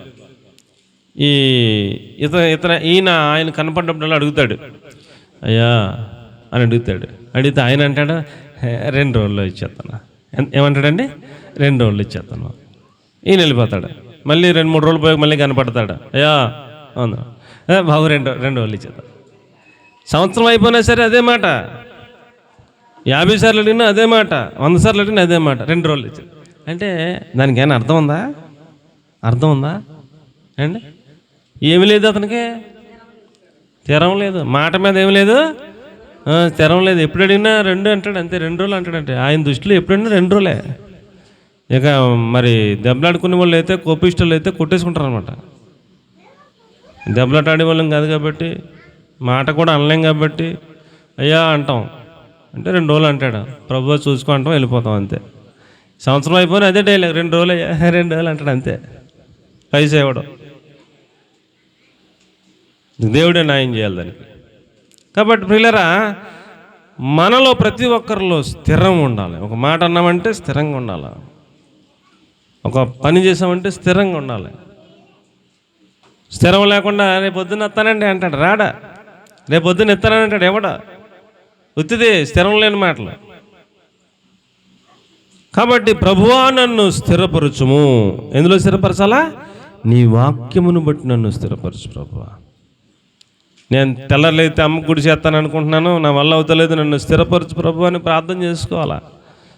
ఈయన ఆయన కనపడ్డప్పుడల్లా అడుగుతాడు, అయ్యా అని అడుగుతాడు. అడిగితే ఆయన అంటాడు 2 రోజుల్లో ఇచ్చేస్తాను. ఏమంటాడండి? 2 రోజుల్లో ఇచ్చేస్తాను. ఈయన వెళ్ళిపోతాడు. మళ్ళీ 2-3 రోజులు పోయి మళ్ళీ కనపడతాడు, అయ్యా అవును బాబు 2 రోజులు ఇచ్చేస్తాను. సంవత్సరం అయిపోయినా సరే అదే మాట, 50 సార్లు అడిగినా అదే మాట, 100 సార్లు అడిగినా అదే మాట, 2 రోజులు ఇచ్చేది. అంటే దానికి ఏమైనా అర్థం ఉందా అండి? ఏమి లేదు, అతనికి స్థిరం లేదు, మాట మీద ఏమి లేదు, స్థిరం లేదు. ఎప్పుడు అడిగినా 2 అంటాడు, అంతే 2 రోజులు అంటాడంటే. ఆయన దృష్టిలో ఎప్పుడైనా 2 రోజులే. ఇక మరి దెబ్బలాడుకునే వాళ్ళు అయితే, కోపిస్టులు అయితే కొట్టేసుకుంటారు అనమాట. దెబ్బలాట ఆడే వాళ్ళం కాదు కాబట్టి, మాట కూడా అనలేం కాబట్టి అయ్యా అంటాం. అంటే 2 రోజులు అంటాడు, ప్రభువా చూసుకో అంటాం, వెళ్ళిపోతాం అంతే. సంవత్సరం అయిపోయినా అదే డైలాగ్, 2 రోజులు అయ్యా 2 రోజులు అంటాడు అంతే. పైసా ఇవ్వడం. దేవుడే న్యాయం చేయాలి దానికి. కాబట్టి ప్రియులరా, మనలో ప్రతి ఒక్కరిలో స్థిరం ఉండాలి. ఒక మాట అన్నామంటే స్థిరంగా ఉండాలి, ఒక పని చేసామంటే స్థిరంగా ఉండాలి. స్థిరం లేకుండా రేపు పొద్దున్న ఎత్తానండి అంటాడు, రాడా. రేపు పొద్దున్న ఎత్తానని అంటాడు, ఎవడా. ఉత్తిది స్థిరం లేని మాటలు. కాబట్టి ప్రభువా నన్ను స్థిరపరచుము. ఎందులో స్థిరపరచాలా? నీ వాక్యమును బట్టి నన్ను స్థిరపరచు ప్రభువా. నేను తెల్లర్లైతే అమ్మ గుడి చేస్తాను అనుకుంటున్నాను, నా వల్ల అవుతలేదు, నన్ను స్థిరపరచు ప్రభు అని ప్రార్థన చేసుకోవాలా.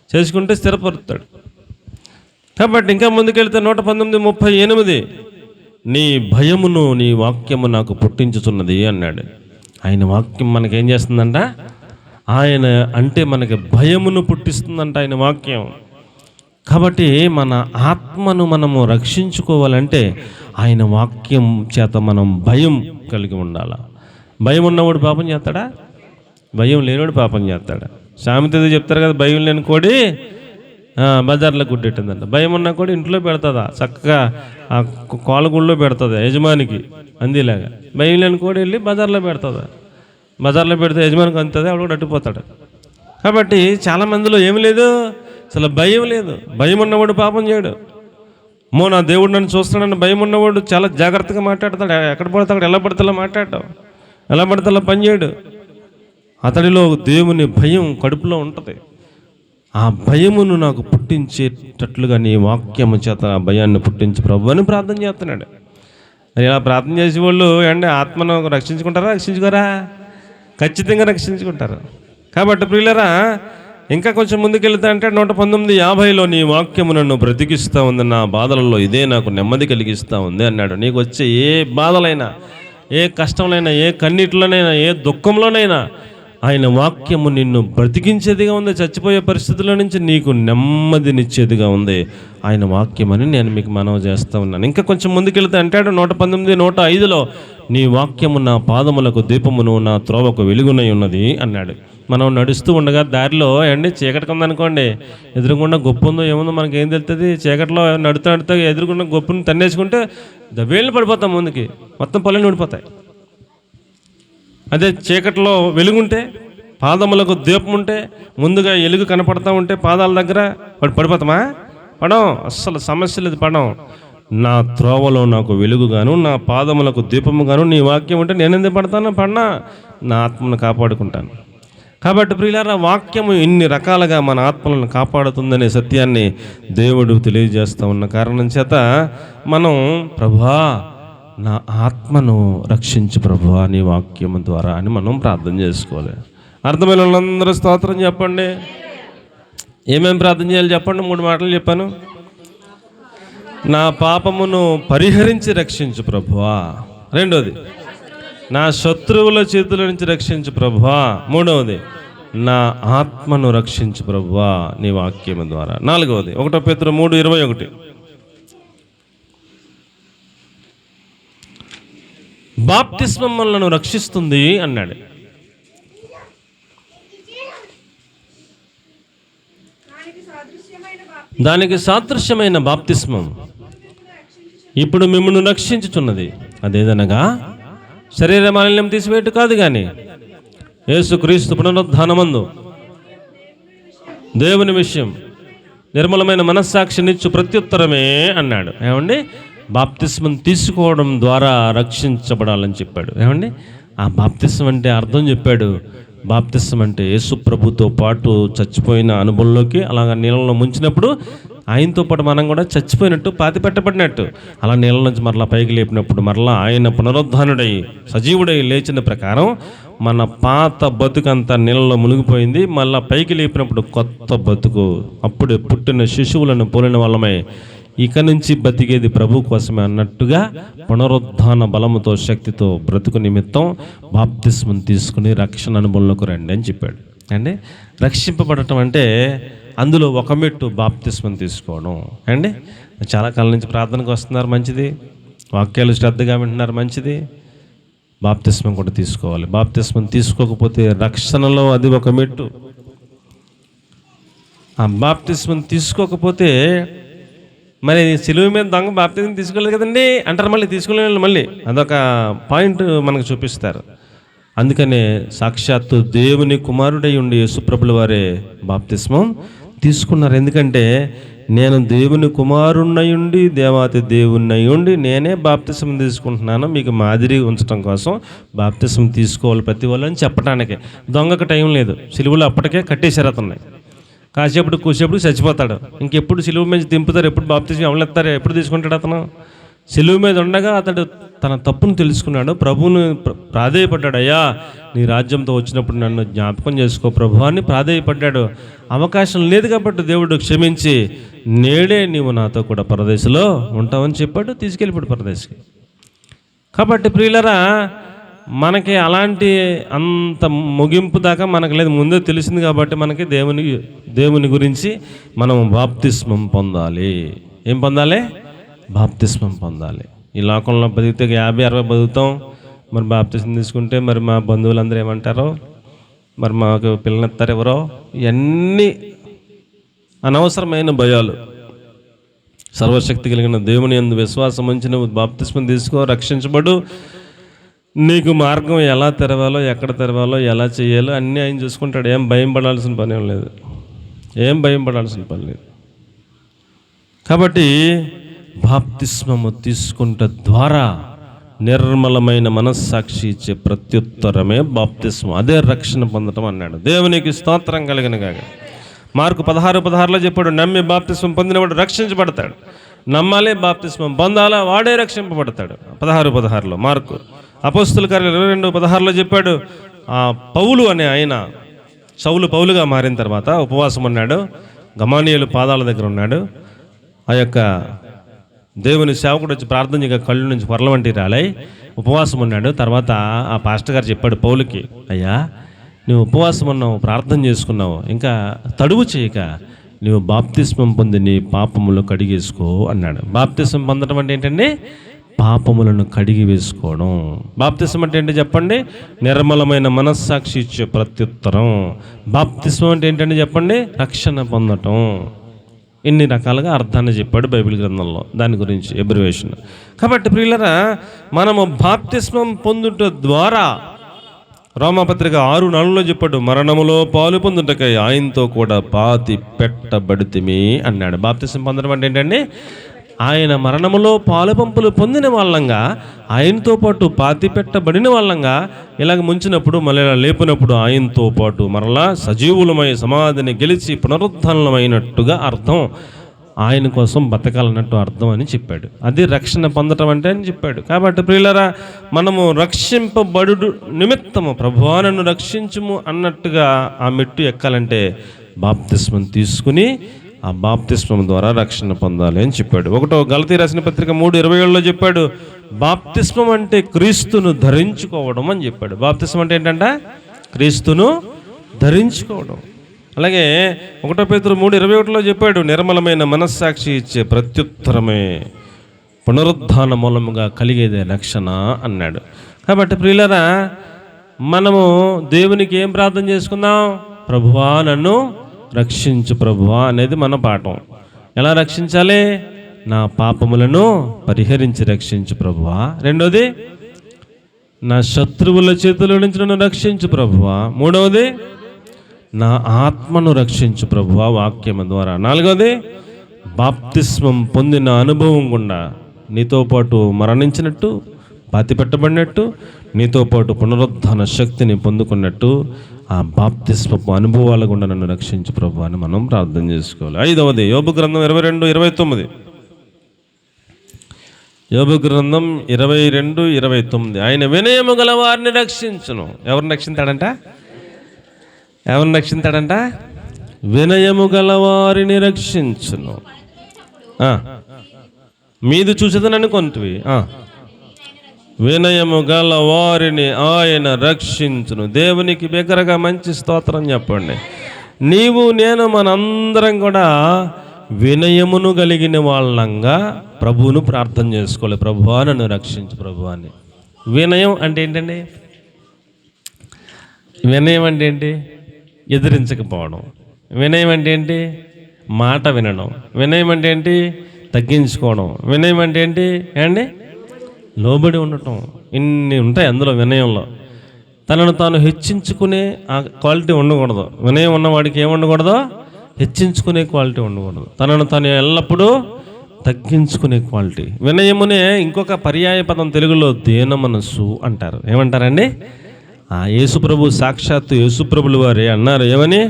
చేసుకుంటే స్థిరపరుస్తాడు. కాబట్టి ఇంకా ముందుకెళ్తే 119:38 నీ భయమును నీ వాక్యము నాకు పుట్టించుతున్నది అన్నాడు. ఆయన వాక్యం మనకేం చేస్తుందంట? ఆయన అంటే మనకి భయమును పుట్టిస్తుందంట ఆయన వాక్యం. కాబట్టి మన ఆత్మను మనము రక్షించుకోవాలంటే ఆయన వాక్యం చేత మనం భయం కలిగి ఉండాలి. భయం ఉన్నవాడు పాపం చేస్తాడా? భయం లేనివాడు పాపం చేస్తాడా? సామెత చెప్తారు కదా, భయం లేని కోడి బజార్లో గుడ్డెట్టిందంట. భయం ఉన్నా కూడా ఇంట్లో పెడుతుందా, చక్కగా ఆ కోలగుళ్ళో పెడుతుంది యజమానికి అందిలాగా. భయం లేని కూడా వెళ్ళి బజార్లో పెడుతుందా, బజార్లో పెడితే యజమానికి అందుతుంది, ఆవిడ కూడా అడ్డుపోతాడు. కాబట్టి చాలామందిలో ఏమి లేదు, అసలు భయం లేదు. భయం ఉన్నవాడు పాపం చేయడు. నా దేవుడు నన్ను చూస్తున్నాడని భయం ఉన్నవాడు చాలా జాగ్రత్తగా మాట్లాడతాడు. ఎక్కడ పడితే అక్కడ ఎలా పడితే అలా మాట్లాడతాడు, ఎలా పడితే అలా పని చేయడు. అతడిలో దేవుని భయం కడుపులో ఉంటుంది. ఆ భయమును నాకు పుట్టించేటట్లుగా నీ వాక్యము చేత ఆ భయాన్ని పుట్టించి ప్రభు అని ప్రార్థన చేస్తున్నాడు. ఇలా ప్రార్థన చేసే వాళ్ళు ఆత్మను రక్షించుకుంటారా, రక్షించుకోరా? ఖచ్చితంగా రక్షించుకుంటారు. కాబట్టి ప్రియులరా, ఇంకా కొంచెం ముందుకెళ్తా అంటే 119:50 నీ వాక్యము నన్ను బ్రతికిస్తూ ఉంది, నా బాధలలో ఇదే నాకు నెమ్మది కలిగిస్తూ ఉంది అన్నాడు. నీకు వచ్చే ఏ బాధలైనా, ఏ కష్టంలోనైనా, ఏ కన్నీటిలోనైనా, ఏ దుఃఖంలోనైనా ఆయన వాక్యము నిన్ను బ్రతికించేదిగా ఉంది. చచ్చిపోయే పరిస్థితుల నుంచి నీకు నెమ్మదినిచ్చేదిగా ఉంది ఆయన వాక్యం అని నేను మీకు మనవి చేస్తూ ఉన్నాను. ఇంకా కొంచెం ముందుకెళ్తే అంటాడు 119:105 నీ వాక్యము నా పాదములకు దీపమును, నా త్రోవకు వెలుగునై ఉన్నది అన్నాడు. మనం నడుస్తూ ఉండగా దారిలో చీకటికి ఉందనుకోండి, ఎదురుగుండా గొప్ప ఉందో ఏముందో మనకి ఏం తెలుస్తుంది? చీకటిలో నడుతూ ఎదురుగుండా గొప్పని తన్నేసుకుంటే దవేళ్ళు పడిపోతాం, ముందుకి మొత్తం పళ్ళు ఊడిపోతాయి. అదే చీకటిలో వెలుగుంటే, పాదములకు దీపం ఉంటే, ముందుగా ఎలుగు కనపడతా ఉంటే పాదాల దగ్గర పడిపోతామా? పడం, అస్సలు సమస్య లేదు, పడం. నా త్రోవలో నాకు వెలుగుగాను, నా పాదములకు దీపముగాను నీ వాక్యం ఉంటే నేను ఎందుకు పడతాను? పడినా నా ఆత్మను కాపాడుకుంటాను. కాబట్టి ప్రియులారా, వాక్యము ఇన్ని రకాలుగా మన ఆత్మలను కాపాడుతుందనే సత్యాన్ని దేవుడు తెలియజేస్తూ ఉన్న కారణం చేత మనం ప్రభువా నా ఆత్మను రక్షించు ప్రభువా నీ వాక్యము ద్వారా అని మనం ప్రార్థన చేసుకోవాలి. అర్థమైన వాళ్ళందరూ స్తోత్రం చెప్పండి. ఏమేమి ప్రార్థన చేయాలి చెప్పండి? 3 మాటలు చెప్పాను. నా పాపమును పరిహరించి రక్షించు ప్రభువా. రెండోది, నా శత్రువుల చేతుల నుంచి రక్షించు ప్రభువా. మూడవది, నా ఆత్మను రక్షించు ప్రభువా నీ వాక్యము ద్వారా. నాలుగవది 1 పేతురు 3:21 బాప్తిస్మం మనలను రక్షిస్తుంది అన్నాడు. దానికి సాదృశ్యమైన బాప్తిస్మం ఇప్పుడు మిమ్మల్ని రక్షించుచున్నది. అదేదనగా శరీర మాలిన్యం తీసివేయటం కాదు, కానీ యేసుక్రీస్తు పునరుద్ధానమందు దేవుని విషయం నిర్మలమైన మనస్సాక్షినిచ్చు ప్రత్యుత్తరమే అన్నాడు. ఏమండి? బాప్తిస్మం తీసుకోవడం ద్వారా రక్షించబడాలని చెప్పాడు. ఏమండి? ఆ బాప్తిస్మం అంటే అర్థం చెప్పాడు. బాప్తిస్మం అంటే యేసు ప్రభుతో పాటు చచ్చిపోయిన అనుభవంలోకి అలాగ నీళ్ళలో ముంచినప్పుడు ఆయనతో పాటు మనం కూడా చచ్చిపోయినట్టు, పాతి పెట్టబడినట్టు, అలా నీళ్ళ నుంచి మరలా పైకి లేపినప్పుడు మరలా ఆయన పునరుద్ధానుడై సజీవుడై లేచిన ప్రకారం మన పాత బతుకంతా నీళ్ళలో మునిగిపోయింది. మళ్ళీ పైకి లేపినప్పుడు కొత్త బతుకు, అప్పుడే పుట్టిన శిశువులను పోలిన వాళ్ళమై ఇక నుంచి బతికేది ప్రభు కోసమే అన్నట్టుగా పునరుద్ధాన బలముతో, శక్తితో బ్రతుకు నిమిత్తం బాప్తిస్మం తీసుకుని రక్షణ అనుభవంలోకి రండి అని చెప్పాడు. అంటే రక్షింపబడటం అంటే అందులో ఒక మెట్టు బాప్తిస్మం తీసుకోవడం. అండి, చాలా కాలం నుంచి ప్రార్థనకు వస్తున్నారు, మంచిది. వాక్యాలు శ్రద్ధగా వింటున్నారు, మంచిది. బాప్తిస్మం కూడా తీసుకోవాలి. బాప్తిస్మం తీసుకోకపోతే రక్షణలో అది ఒక మెట్టు. ఆ బాప్తిస్మం తీసుకోకపోతే మరి సిలువ మీద దొంగ బాప్తిజం తీసుకోలేదు కదండి అంటారు. మళ్ళీ తీసుకోలేదు, మళ్ళీ అదొక పాయింట్ మనకు చూపిస్తారు. అందుకనే సాక్షాత్తు దేవుని కుమారుడై ఉండి యేసుప్రభుల వారే బాప్తిస్మం తీసుకున్నారు. ఎందుకంటే నేను దేవుని కుమారుణ్ణయుండి దేవాతి దేవుణ్ణయుండి నేనే బాప్తిస్మం తీసుకుంటున్నాను, మీకు మాదిరి ఉంచడం కోసం బాప్తిస్మం తీసుకోవాలి ప్రతి వాళ్ళు అని చెప్పడానికే. దొంగకు టైం లేదు, సిలువలు అప్పటికే కట్టేశారు అతన్ని. కాసేపటి కూసేపటికి చచ్చిపోతాడు. ఇంకెప్పుడు సిలువ మీద దింపుతారు, ఎప్పుడు బాప్తిస్మం ఎవరెత్తారు, ఎప్పుడు తీసుకుంటాడు అతను? సిలువ మీద ఉండగా అతడు తన తప్పును తెలుసుకున్నాడు, ప్రభువును ప్రాధేయపడ్డాడు. అయ్యా నీ రాజ్యంతో వచ్చినప్పుడు నన్ను జ్ఞాపకం చేసుకో ప్రభు అని ప్రాధేయపడ్డాడు. అవకాశం లేదు కాబట్టి దేవుడు క్షమించి నేడే నీవు నాతో కూడా పరదేశంలో ఉంటావని చెప్పాడు, తీసుకెళ్ళిపోయాడు పరదేశకి. కాబట్టి ప్రియులరా, మనకి అలాంటి అంత ముగింపు దాకా మనకు లేదు, ముందే తెలిసింది కాబట్టి మనకి దేవుని గురించి మనం బాప్తిస్మం పొందాలి. ఏం పొందాలి? బాప్తిస్మం పొందాలి. ఈ లోకంలో బతికితే 50-60 బతుకుతాం. మరి బాప్తిస్మం తీసుకుంటే మరి మా బంధువులందరూ ఏమంటారో, మరి మాకు పిల్లనిస్తారు ఎవరో, ఇవన్నీ అనవసరమైన భయాలు. సర్వశక్తి కలిగిన దేవుని యందు విశ్వాసం ఉంచి నువ్వు బాప్తిస్మం తీసుకో, రక్షించబడు. నీకు మార్గం ఎలా తెరవాలో, ఎక్కడ తెరవాలో, ఎలా చేయాలో అన్నీ ఆయన చూసుకుంటాడు. ఏం భయం పడాల్సిన పని ఏం లేదు, ఏం భయం పడాల్సిన పని లేదు. కాబట్టి బాప్తిస్మము తీసుకుంట ద్వారా నిర్మలమైన మనస్సాక్షి ఇచ్చే ప్రత్యుత్తరమే బాప్తిస్మం. అదే రక్షణ పొందటం అన్నాడు. దేవునికి స్తోత్రం కలిగిన కాక. మార్కు 16:16 చెప్పాడు, నమ్మి బాప్తిస్మం పొందినవాడు రక్షించబడతాడు. నమ్మాలి, బాప్తిస్మం పొందాలా, వాడే రక్షింపబడతాడు. 16:16 మార్కు. అపోస్తుల కార్యాలు 22:16 చెప్పాడు, పౌలు అనే ఆయన సౌలు పౌలుగా మారిన తర్వాత ఉపవాసం ఉన్నాడు. గమానీయులు పాదాల దగ్గర ఉన్నాడు. ఆ యొక్క దేవుని సేవకుడు వచ్చి ప్రార్థన చేయగా కళ్ళు నుంచి పొరల వంటి రాలై ఉపవాసం ఉన్నాడు. తర్వాత ఆ పాస్టర్ గారు చెప్పాడు పౌలుకి, అయ్యా నువ్వు ఉపవాసం ఉన్నావు, ప్రార్థన చేసుకున్నావు, ఇంకా తడువు చేయక నువ్వు బాప్తిస్మం పొంది నీ పాపములు కడిగేసుకో అన్నాడు. బాప్తిస్మం పొందడం అంటే ఏంటండి? పాపములను కడిగి వేసుకోవడం. బాప్తిస్మం అంటే ఏంటి చెప్పండి? నిర్మలమైన మనస్సాక్షి ఇచ్చే ప్రత్యుత్తరం. బాప్తిస్మం అంటే ఏంటంటే చెప్పండి? రక్షణ పొందటం. ఇన్ని రకాలుగా అర్థాన్ని చెప్పాడు బైబిల్ గ్రంథంలో దాని గురించి ఎబ్రివేషన్. కాబట్టి ప్రియులరా, మనము బాప్తిస్మం పొందుట ద్వారా రోమాపత్రిక 6:4 చెప్పాడు, మరణములో పాలు పొందుటకై ఆయనతో కూడా పాతి పెట్టబడితిమి అన్నాడు. బాప్తిస్మం పొందడం అంటే ఏంటండి? ఆయన మరణములో పాలు పంపులు పొందిన వాళ్ళంగా, ఆయనతో పాటు పాతి పెట్టబడిన వాళ్ళంగా, ఇలాగ ముంచినప్పుడు మళ్ళీ లేపినప్పుడు ఆయనతో పాటు మరలా సజీవులమై సమాధిని గెలిచి పునరుద్ధరణమైనట్టుగా అర్థం. ఆయన కోసం బతకాలన్నట్టు అర్థం అని చెప్పాడు. అది రక్షణ పొందటం అంటే అని చెప్పాడు. కాబట్టి ప్రియులరా, మనము రక్షింపబడు నిమిత్తము ప్రభువా నన్ను రక్షించుము అన్నట్టుగా ఆ మెట్టు ఎక్కాలంటే బాప్తిస్మం తీసుకుని ఆ బాప్తిస్మం ద్వారా రక్షణ పొందాలి అని చెప్పాడు. 1 గలతీ రాసిన పత్రిక 3:27 చెప్పాడు, బాప్తిస్మం అంటే క్రీస్తును ధరించుకోవడం అని చెప్పాడు. బాప్తిస్మం అంటే ఏంటంటే క్రీస్తును ధరించుకోవడం. అలాగే 1 పేతురు 3:21 చెప్పాడు, నిర్మలమైన మనస్సాక్షి ఇచ్చే ప్రత్యుత్తరమే పునరుద్ధాన మూలముగా కలిగేదే రక్షణ అన్నాడు. కాబట్టి ప్రియులరా, మనము దేవునికి ఏం ప్రార్థన చేసుకుందాం? ప్రభువా నన్ను రక్షించు ప్రభువా అనేది మన పాఠం. ఎలా రక్షించాలి? నా పాపములను పరిహరించి రక్షించు ప్రభువా. రెండోది, నా శత్రువుల చేతుల నుంచి నన్ను రక్షించు ప్రభువా. మూడవది, నా ఆత్మను రక్షించు ప్రభువా వాక్యము ద్వారా. నాలుగవది, బాప్తిస్మం పొందిన అనుభవం గుండా నీతో పాటు మరణించినట్టు, పాతి పెట్టబడినట్టు, నీతో పాటు పునరుద్ధాన శక్తిని పొందుకున్నట్టు ఆ బాప్తిస్మపు అనుభవాల గుండా నన్ను రక్షించు ప్రభువా అని మనం ప్రార్థన చేసుకోవాలి. ఐదవది, యోబు గ్రంథం 22:29. యోబు గ్రంథం 22:29, ఆయన వినయము గల వారిని రక్షించును. ఎవరిని రక్షించాడంట? ఎవరిని రక్షించాడంట? వినయము గల వారిని రక్షించును. మీది చూసేదనని కొంటివి. వినయము గల వారిని ఆయన రక్షించును. దేవునికి బిగ్గరగా మంచి స్తోత్రం చెప్పండి. నీవు నేను మనందరం కూడా వినయమును కలిగిన వాళ్ళంగా ప్రభువును ప్రార్థన చేసుకోవాలి. ప్రభువా నన్ను రక్షించు ప్రభువా అని. వినయం అంటే ఏంటండి? వినయం అంటే ఏంటి? ఎదిరించకపోవడం. వినయం అంటే ఏంటి? మాట వినడం. వినయం అంటే ఏంటి? తగ్గించుకోవడం. వినయం అంటే ఏంటి అండి? లోబడి ఉండటం. ఇన్ని ఉంటాయి అందులో వినయంలో. తనను తాను హెచ్చించుకునే ఆ క్వాలిటీ ఉండకూడదు. వినయం ఉన్నవాడికి ఏమి ఉండకూడదు? హెచ్చించుకునే క్వాలిటీ ఉండకూడదు. తనను తాను ఎల్లప్పుడూ తగ్గించుకునే క్వాలిటీ. వినయమునే ఇంకొక పర్యాయ పదం తెలుగులో దీన మనస్సు అంటారు. ఏమంటారండి? యేసుప్రభు, సాక్షాత్తు యేసుప్రభులు వారే అన్నారు, ఏమని?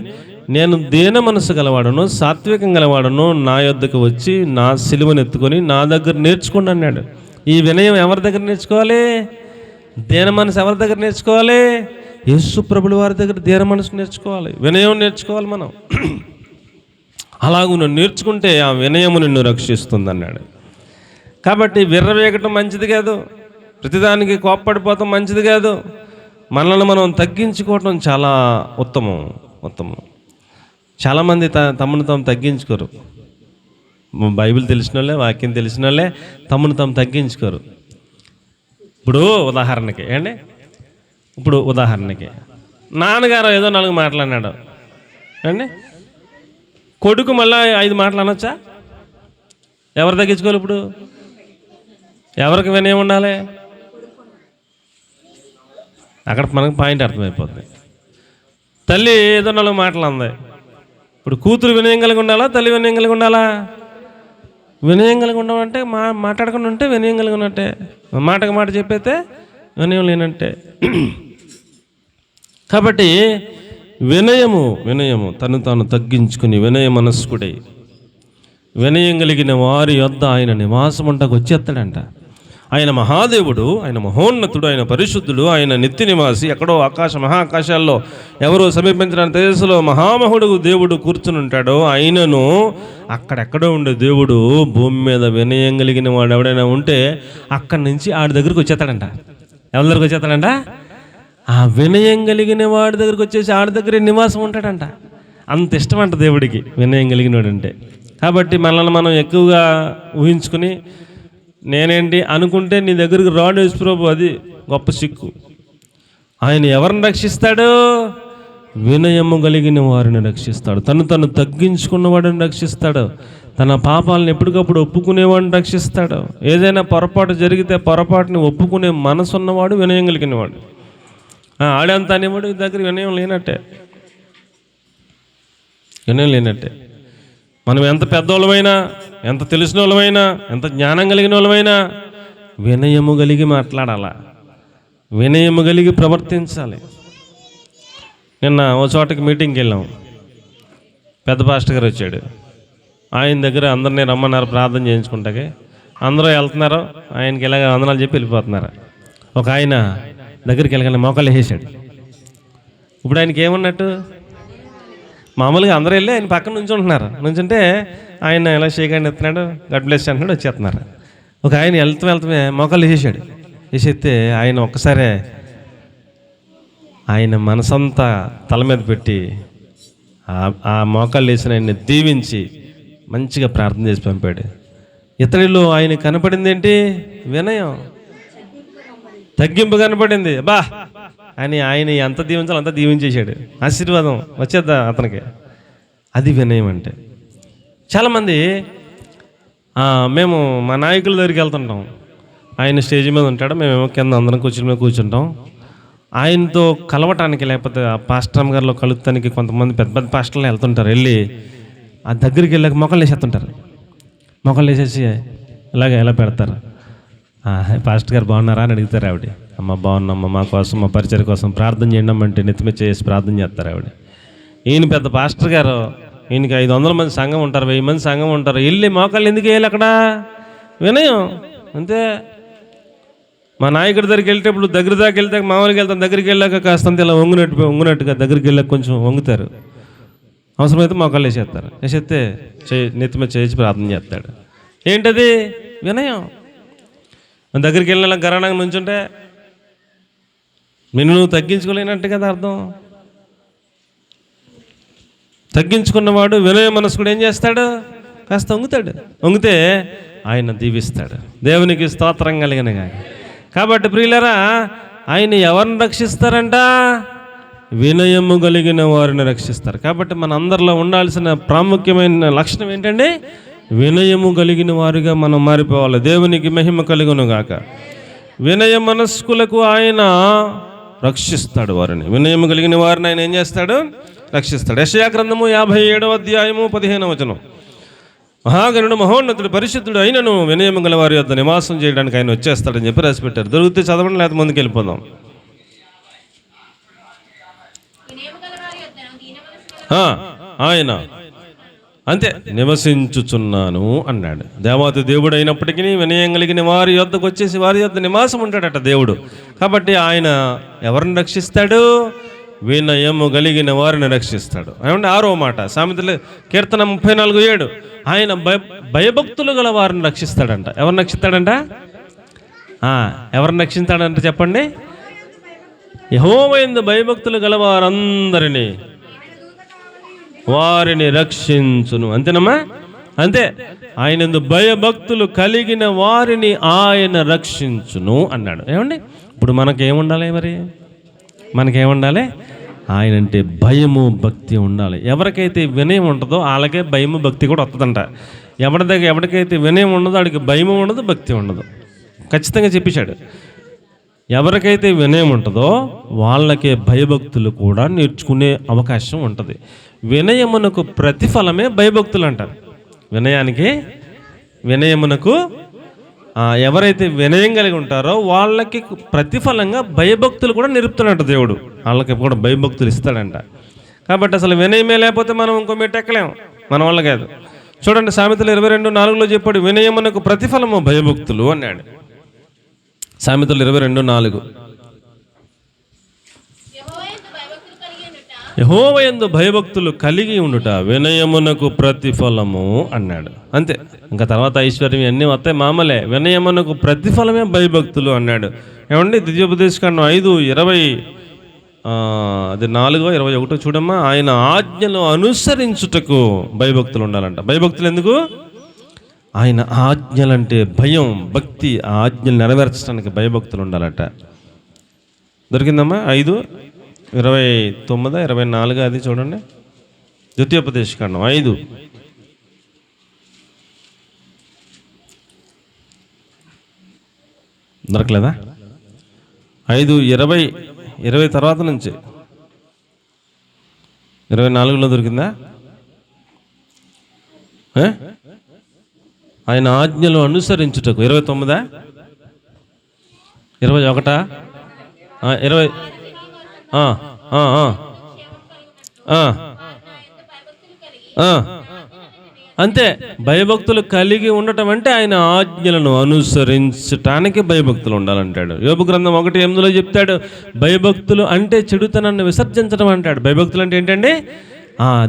నేను దీన మనసు గలవాడను, సాత్వికం గలవాడను, నా యొద్దకు వచ్చి నా సిలువను ఎత్తుకొని నా దగ్గర నేర్చుకోండి అన్నాడు. ఈ వినయం ఎవరి దగ్గర నేర్చుకోవాలి? దీన మనసు ఎవరి దగ్గర నేర్చుకోవాలి? యేసుప్రభుల వారి దగ్గర దీన మనసు నేర్చుకోవాలి, వినయం నేర్చుకోవాలి మనం. అలాగూ నువ్వు నేర్చుకుంటే ఆ వినయము నిన్ను రక్షిస్తుంది అన్నాడు. కాబట్టి విర్రవేగటం మంచిది కాదు, ప్రతిదానికి కోప్పడిపోవటం మంచిది కాదు. మనల్ని మనం తగ్గించుకోవటం చాలా ఉత్తమం. చాలామంది తమను తాము తగ్గించుకోరు. బైబిల్ తెలిసిన వాళ్ళే, వాక్యం తెలిసిన వాళ్ళే తమను తాము తగ్గించుకోరు. ఇప్పుడు ఉదాహరణకి నాన్నగారు ఏదో 4 మాట్లాడినాడు అండి, కొడుకు మళ్ళీ 5 మాటలు అనొచ్చా? ఎవరు తగ్గించుకోవాలి ఇప్పుడు? ఎవరికి వినయం ఉండాలి? అక్కడ మనకు పాయింట్ అర్థమైపోతుంది. తల్లి ఏదో 4 మాటలు అంది. ఇప్పుడు కూతురు వినయం కలిగి ఉండాలా? తల్లి వినయం కలిగి ఉండాలా? వినయం కలిగి ఉండమంటే మాట్లాడకుండా ఉంటే వినయం కలిగి ఉన్నట్టే, మాటకు మాట చెప్పైతే వినయం లేనంటే. కాబట్టి వినయము తను తాను తగ్గించుకుని వినయ మనస్కుడై వినయం కలిగిన వారి యొద్ద ఆయన నివాసం ఉండకు వచ్చేస్తాడంట. ఆయన మహాదేవుడు, ఆయన మహోన్నతుడు, ఆయన పరిశుద్ధుడు, ఆయన నిత్య నివాసి. ఎక్కడో మహాకాశాల్లో ఎవరో సమీపించడానికి తేజస్సులో మహామహుడు దేవుడు కూర్చుని ఉంటాడో ఆయనను అక్కడెక్కడో ఉండే దేవుడు భూమి మీద వినయం కలిగిన వాడు ఎవడైనా ఉంటే అక్కడి నుంచి ఆడి దగ్గరికి వచ్చేస్తాడంట. ఎవరి దగ్గరికి వచ్చేస్తాడంట? ఆ వినయం కలిగిన వాడి దగ్గరికి వచ్చేసి ఆడి దగ్గరే నివాసం ఉంటాడంట. అంత ఇష్టం అంట దేవుడికి వినయం కలిగిన వాడు అంటే. కాబట్టి మనల్ని మనం ఎక్కువగా ఊహించుకుని నేనేంటి అనుకుంటే నీ దగ్గరికి రాడు యేసుప్రభు, అది గొప్ప సిక్కు. ఆయన ఎవరిని రక్షిస్తాడు? వినయము కలిగిన వారిని రక్షిస్తాడు. తను తగ్గించుకున్న వాడిని రక్షిస్తాడు. తన పాపాలను ఎప్పటికప్పుడు ఒప్పుకునేవాడిని రక్షిస్తాడు. ఏదైనా పొరపాటు జరిగితే పొరపాటుని ఒప్పుకునే మనసు ఉన్నవాడు వినయం కలిగిన వాడు. ఆడంతా అనేవాడు దగ్గర వినయం లేనట్టే. వినయం లేనట్టే. మనం ఎంత పెద్దవాళ్ళమైనా, ఎంత తెలిసిన వాళ్ళమైనా, ఎంత జ్ఞానం కలిగిన వాళ్ళమైనా వినయము కలిగి మాట్లాడాలా, వినయము కలిగి ప్రవర్తించాలి. నిన్న ఓ చోటకి మీటింగ్కి వెళ్ళాం. పెద్ద పాస్టర్ గారు వచ్చాడు. ఆయన దగ్గర అందరినీ రమ్మన్నారు ప్రార్థన చేయించుకుంటాకి. అందరూ వెళ్తున్నారు, ఆయనకి ఇలాగ వందనాలు చెప్పి వెళ్ళిపోతున్నారు. ఒక ఆయన దగ్గరికి వెళ్ళగానే మోకాలు వేసాడు. ఇప్పుడు ఆయనకి ఏమన్నట్టు? మామూలుగా అందరూ వెళ్ళి ఆయన పక్కన నుంచుంటున్నారు. నుంచుంటే ఆయన ఎలా షేక్ హ్యాండ్ ఎత్తున్నాడు, గడ్ బ్లెస్ అంటున్నాడు, వచ్చేస్తున్నారు. ఒక ఆయన వెళ్తామే మోకాలు వేసేసాడు. వేసేస్తే ఆయన ఒక్కసారే ఆయన మనసంతా తల మీద పెట్టి ఆ మోకాలు వేసిన ఆయన్ని దీవించి మంచిగా ప్రార్థన చేసి పంపాడు. ఇతడిలో ఆయన కనపడింది ఏంటి? వినయం, తగ్గింపు కనపడింది. బా అని ఆయన ఎంత దీవించాలో అంతా దీవించేశాడు. ఆశీర్వాదం వచ్చేద్దా అతనికి. అది వినయం అంటే. చాలామంది మేము మా నాయకుల దగ్గరికి వెళ్తుంటాం. ఆయన స్టేజ్ మీద ఉంటాడు, మేమేమో కింద అందరం కూర్చుని మీద కూర్చుంటాం. ఆయనతో కలవటానికి లేకపోతే ఆ పాస్టర్ గారిలో కలుగుతానికి కొంతమంది పెద్ద పెద్ద పాస్టర్లు వెళ్తుంటారు. వెళ్ళి ఆ దగ్గరికి వెళ్ళాక మొక్కలు వేసేస్తుంటారు. మొక్కలు వేసేసి ఇలాగ ఎలా పెడతారు. పాస్టర్ గారు బాగున్నారా అని అడుగుతారు. ఆవిడ అమ్మ బాగున్నామ్మ, మా కోసం మా పరిచయం కోసం ప్రార్థన చేయండి అంటే నెత్తిమే చేసి ప్రార్థన చేస్తారు ఆవిడ. ఈయన పెద్ద పాస్టర్ గారు, ఈయనకి 500 మంది సంఘం ఉంటారు, 1000 మంది సంఘం ఉంటారు. వెళ్ళి మోకాళ్ళు ఎందుకు వేయాలి అక్కడ? వినయం అంతే. మా నాయకుడి దగ్గరికి వెళ్ళేటప్పుడు దగ్గర దాకా వెళ్తే మామూలుగా వెళ్తాం. దగ్గరికి వెళ్ళాక కాస్తంత ఇలా వంగునట్టుగా దగ్గరికి వెళ్ళాక కొంచెం వంగుతారు. అవసరమైతే మోకాళ్ళు వేసేస్తారు. వేసేస్తే నెత్తిమే చేసి ప్రార్థన చేస్తాడు. ఏంటది? వినయం. మన దగ్గరికి వెళ్ళిన గరణంగా నుంచుంటే నువ్వు తగ్గించుకోలేనట్టు కదా అర్థం. తగ్గించుకున్నవాడు వినయ మనస్కుడు ఏం చేస్తాడు? కాస్త వంగుతాడు. వంగితే ఆయన దీవిస్తాడు. దేవునికి స్తోత్రం కలిగిన కానీ. కాబట్టి ప్రియులరా, ఆయన ఎవరిని రక్షిస్తారంట? వినయము కలిగిన వారిని రక్షిస్తారు. కాబట్టి మన అందరిలో ఉండాల్సిన ప్రాముఖ్యమైన లక్షణం ఏంటండి? వినయము కలిగిన వారిగా మనం మారిపోవాలి. దేవునికి మహిమ కలుగును గాక. వినయ మనస్కులకు ఆయన రక్షిస్తాడు వారిని. వినయము కలిగిన వారిని ఆయన ఏం చేస్తాడు? రక్షిస్తాడు. యెషయా గ్రంథము 57వ అధ్యాయము 15వ వచనం. మహాగణుడు మహోన్నతుడు పరిశుద్ధుడు అయినను వినయము గల వారి యొద్ద నివాసం చేయడానికి ఆయన వచ్చేస్తాడని చెప్పి రాసిపెట్టారు. దొరికితే చదవండి, లేకపోతే ముందుకు వెళ్ళిపోదాం. ఆయన అంతే నివసించుచున్నాను అన్నాడు. దేవాతి దేవుడు అయినప్పటికీ వినయం కలిగిన వారి యొద్దకు వచ్చేసి వారి యొద్ద నివాసం ఉంటాడట దేవుడు. కాబట్టి ఆయన ఎవరిని రక్షిస్తాడు? వినయము కలిగిన వారిని రక్షిస్తాడు. ఏమంటే 6వ మాట సామెతలు కీర్తన 34:7. ఆయన భయభక్తులు గల వారిని రక్షిస్తాడంట. ఎవరిని రక్షిస్తాడంట? ఎవరిని రక్షిస్తాడంట చెప్పండి? యెహోవా యందు భయభక్తులు గల వారందరినీ వారిని రక్షించును. అంతేనమ్మా? అంతే. ఆయనందు భయభక్తులు కలిగిన వారిని ఆయన రక్షించును అన్నాడు. ఏమండి ఇప్పుడు మనకేముండాలి? మరి మనకేముండాలి? ఆయన అంటే భయము భక్తి ఉండాలి. ఎవరికైతే వినయం ఉంటుందో వాళ్ళకే భయము భక్తి కూడా వస్తుందంట. ఎవరికైతే వినయం ఉండదో వాడికి భయము ఉండదు, భక్తి ఉండదు. ఖచ్చితంగా చెప్పేశాడు. ఎవరికైతే వినయం ఉంటుందో వాళ్ళకే భయభక్తులు కూడా నేర్చుకునే అవకాశం ఉంటుంది. వినయమునకు ప్రతిఫలమే భయభక్తులు అంటారు. వినయమునకు ఎవరైతే వినయం కలిగి ఉంటారో వాళ్ళకి ప్రతిఫలంగా భయభక్తులు కూడా నేర్పుతాడంట దేవుడు. వాళ్ళకి కూడా భయభక్తులు ఇస్తాడంట. కాబట్టి అసలు వినయమే లేకపోతే మనం ఇంకో మెట్టు ఎక్కలేము, మన వల్ల కాదు. చూడండి, సామెతలు 22:4 చెప్పాడు, వినయమునకు ప్రతిఫలము భయభక్తులు అన్నాడు. సామెతలు 22:4, యెహోవా యందు భయభక్తులు కలిగి ఉండుట వినయమునకు ప్రతిఫలము అన్నాడు. అంతే. ఇంకా తర్వాత ఐశ్వర్యం అన్నీ వస్తాయి, మామూలే. వినయమునకు ప్రతిఫలమే భయభక్తులు అన్నాడు. ఏమండి, ద్వితీయోపదేశకాండం 5:20, అది 4:21 చూడమ్మా. ఆయన ఆజ్ఞలు అనుసరించుటకు భయభక్తులు ఉండాలంట. భయభక్తులు ఎందుకు? ఆయన ఆజ్ఞలంటే భయం, భక్తి. ఆ ఆజ్ఞలు నెరవేర్చడానికి భయభక్తులు ఉండాలట. దొరికిందమ్మా? 5:29, 24 అది చూడండి. ద్వితీయోపదేశకాండం 5. దొరకలేదా? 5:20 తర్వాత నుంచి 24లో దొరికిందా? ఆయన ఆజ్ఞలు అనుసరించుటకు 29, 21, 20. అంతే. భయభక్తులు కలిగి ఉండటం అంటే ఆయన ఆజ్ఞలను అనుసరించటానికి భయభక్తులు ఉండాలంటాడు. యోబు గ్రంథం 1:8 చెప్తాడు, భయభక్తులు అంటే చెడుతనాన్ని విసర్జించడం అంటాడు. భయభక్తులు అంటే ఏంటంటే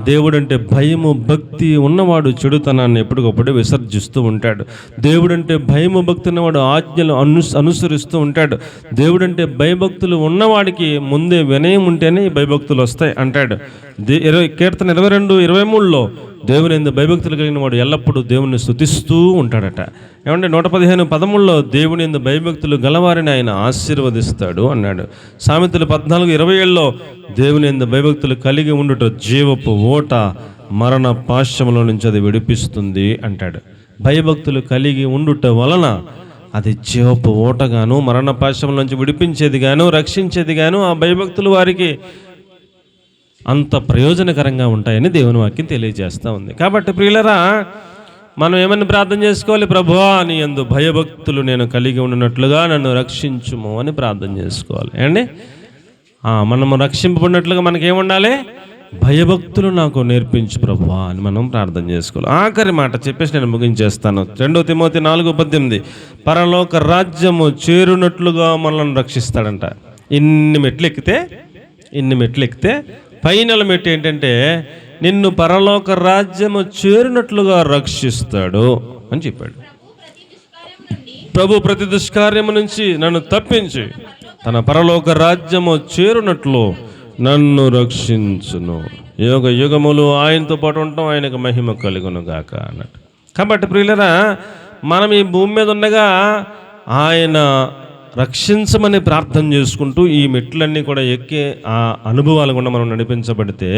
దేవుడు అంటే భయము భక్తి ఉన్నవాడు చెడుతనాన్ని ఎప్పటికప్పుడు విసర్జిస్తూ ఉంటాడు. దేవుడంటే భయము భక్తి ఉన్నవాడు ఆజ్ఞలు అనుసరిస్తూ ఉంటాడు. దేవుడంటే భయభక్తులు ఉన్నవాడికి ముందే వినయం ఉంటేనే ఈ భయభక్తులు వస్తాయి అంటాడు. కీర్తన 22:23 దేవుని యందు భయభక్తులు కలిగిన వాడు ఎల్లప్పుడూ దేవుని స్తుతిస్తూ ఉంటాడట. ఏమంటే 115:13 దేవుని యందు భయభక్తులు గలవారిని ఆయన ఆశీర్వదిస్తాడు అన్నాడు. సామెతలు 14:27 దేవుని యందు భయభక్తులు కలిగి ఉండుట జీవపు ఓట, మరణ పాశముల నుంచి అది విడిపిస్తుంది అంటాడు. భయభక్తులు కలిగి ఉండుట వలన అది జీవపు ఓటగాను, మరణ పాశముల నుంచి విడిపించేది గాను, రక్షించేది గాను ఆ భయభక్తులు వారికి అంత ప్రయోజనకరంగా ఉంటాయని దేవుని వాక్యం తెలియజేస్తూ ఉంది. కాబట్టి ప్రియులరా, మనం ఏమని ప్రార్థన చేసుకోవాలి? ప్రభువా, నీ యందు భయభక్తులు నేను కలిగి ఉన్నట్లుగా నన్ను రక్షించుము అని ప్రార్థన చేసుకోవాలి. అండి, మనము రక్షింపబడినట్లుగా మనకేముండాలి? భయభక్తులు నాకు నేర్పించు ప్రభువా అని మనం ప్రార్థన చేసుకోవాలి. ఆఖరి మాట చెప్పేసి నేను ముగించేస్తాను. 2 తిమోతి 4:18 పరలోక రాజ్యము చేరునట్లుగా మనల్ని రక్షిస్తాడంట. ఇన్ని మెట్లు ఎక్కితే ఫైనల్ మెట్టు ఏంటంటే నిన్ను పరలోక రాజ్యము చేరినట్లుగా రక్షిస్తాడు అని చెప్పాడు. ప్రభు ప్రతి దుష్కార్యము నుంచి నన్ను తప్పించి తన పరలోక రాజ్యము చేరునట్లు నన్ను రక్షించును. యుగ యుగములు ఆయనతో పాటు ఉంటాం, ఆయనకు మహిమ కలుగును గాక అన్నట్టు. కాబట్టి ప్రియులరా, మనం ఈ భూమి మీద ఉండగా ఆయన రక్షించమని ప్రార్థన చేసుకుంటూ ఈ మెట్లన్నీ కూడా ఎక్కే ఆ అనుభవాలు కూడా మనం నడిపించబడితే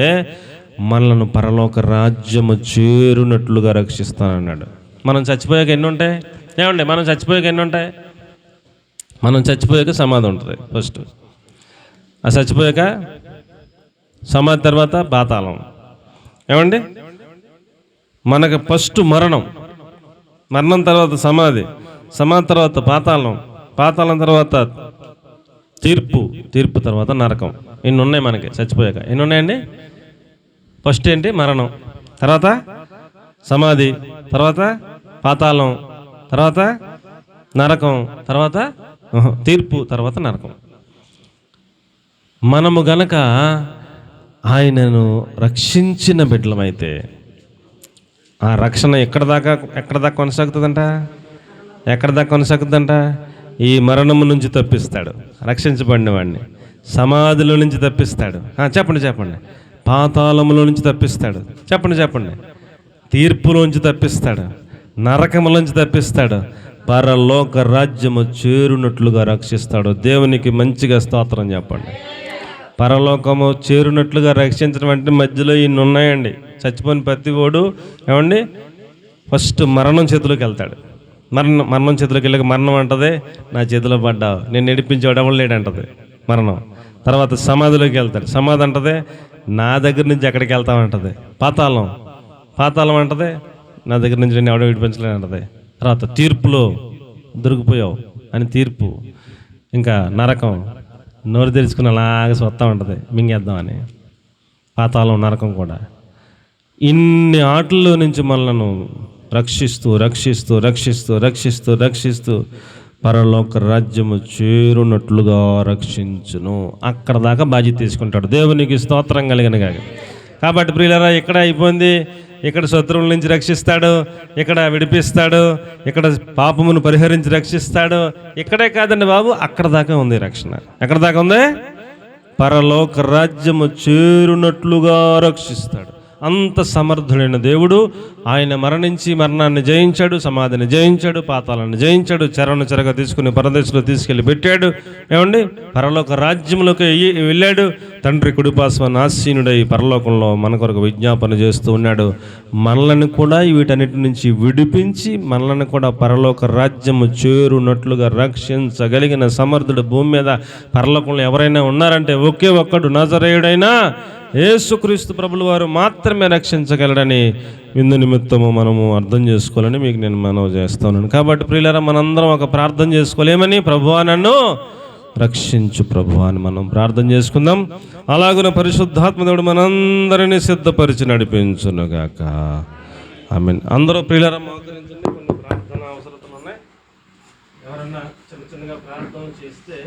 మనలను పరలోక రాజ్యము చేరునట్లుగా రక్షిస్తానన్నాడు. మనం చచ్చిపోయాక ఎన్ని ఉంటాయి? ఏమండి, మనం చచ్చిపోయాక సమాధి ఉంటుంది ఫస్ట్. ఆ చచ్చిపోయాక సమాధి తర్వాత పాతాళం. ఏమండి, మనకు ఫస్ట్ మరణం తర్వాత సమాధి తర్వాత పాతాళం తర్వాత తీర్పు తర్వాత నరకం. ఇన్ని ఉన్నాయి మనకి చచ్చిపోయాక. ఎన్ని ఉన్నాయండి? ఫస్ట్ ఏంటి? మరణం, తర్వాత సమాధి, తర్వాత పాతాళం, తర్వాత నరకం, తర్వాత తీర్పు, తర్వాత నరకం. మనము గనక ఆయనను రక్షించిన బిడ్డలమైతే ఆ రక్షణ ఎక్కడ దాకా కొనసాగుతుందంట? ఈ మరణము నుంచి తప్పిస్తాడు రక్షించబడిన వాడిని, సమాధిలో నుంచి తప్పిస్తాడు. చెప్పండి. పాతాళములో నుంచి తప్పిస్తాడు. చెప్పండి. తీర్పులోంచి తప్పిస్తాడు, నరకములోంచి తప్పిస్తాడు, పరలోక రాజ్యము చేరునట్లుగా రక్షిస్తాడు. దేవునికి మంచిగా స్తోత్రం చెప్పండి. పరలోకము చేరునట్లుగా రక్షించడం అంటే మధ్యలో ఇన్ని ఉన్నాయండి. చచ్చిపోయిన ప్రతి ఓడు ఏమండి ఫస్ట్ మరణం చేతిలోకి వెళ్తాడు. మరణం చేతిలోకి వెళ్ళక మరణం అంటది, నా చేతిలో పడ్డావు, నేను నడిపించేవాడు ఎవడు లేడంటది మరణం. తర్వాత సమాధిలోకి వెళ్తాడు. సమాధి అంటది, నా దగ్గర నుంచి ఎక్కడికి వెళ్తామంటది. పాతాళం అంటది, నా దగ్గర నుంచి నేను ఎవడో విడిపించలేనంటది. తర్వాత తీర్పులో దొరికిపోయావు అని తీర్పు. ఇంకా నరకం, నోరు తెరుచుకుని అలాగే వస్తూ ఉంటుంది మింగేద్దామని. పాతాళం, నరకం కూడా. ఇన్ని ఆటల్లో నుంచి మనలను రక్షిస్తూ రక్షిస్తూ రక్షిస్తూ రక్షిస్తూ రక్షిస్తూ పరలోక రాజ్యము చేరునట్లుగా రక్షించును. అక్కడ దాకా బాధ్యత తీసుకుంటాడు. దేవునికి స్తోత్రం కలిగిన గాక. కాబట్టి ప్రియులారా, ఇక్కడ అయిపోయింది. ఇక్కడ శత్రువుల నుంచి రక్షిస్తాడు, ఇక్కడ విడిపిస్తాడు, ఇక్కడ పాపమును పరిహరించి రక్షిస్తాడు. ఇక్కడే కాదండి బాబు, అక్కడ దాకా ఉంది రక్షణ. ఎక్కడ దాకా ఉంది? పరలోక రాజ్యము చేరునట్లుగా రక్షిస్తాడు. అంత సమర్థుడైన దేవుడు. ఆయన మరణించి మరణాన్ని జయించాడు, సమాధిని జయించాడు, పాతాలను జయించాడు, చెరగా తీసుకుని పరదేశంలో తీసుకెళ్ళి పెట్టాడు. ఏమండి, పరలోక రాజ్యంలోకి వెళ్ళాడు. తండ్రి కుడిపార్శ్వన ఆసీనుడై పరలోకంలో మన కొరకు విజ్ఞాపన చేస్తూ ఉన్నాడు. మనలను కూడా వీటన్నిటి నుంచి విడిపించి మనలను కూడా పరలోక రాజ్యము చేరునట్లుగా రక్షించగలిగిన సమర్థుడు భూమి మీద పరలోకంలో ఎవరైనా ఉన్నారంటే ఒకే ఒక్కడు, నజరేయుడైన యేసుక్రీస్తు ప్రభుల వారు మాత్రమే రక్షించగలడని ఇందు నిమిత్తము మనము అర్థం చేసుకోవాలని మీకు నేను మనవి చేస్తున్నాను. కాబట్టి ప్రియులారా, మనందరం ఒక ప్రార్థన చేసుకోలేమని, ప్రభువా నన్ను రక్షించు ప్రభువా అని మనం ప్రార్థన చేసుకుందాం. అలాగున పరిశుద్ధాత్మ దేవుడు మనందరినీ సిద్ధపరిచి నడిపించునుగాక. ఆమేన్. అందరూ ప్రియులారా మోకరించండి. కొన్ని ప్రార్థన అవసరతలు ఉన్నాయి. ఎవరన్నా చిన్నగా ప్రార్థన చేస్తే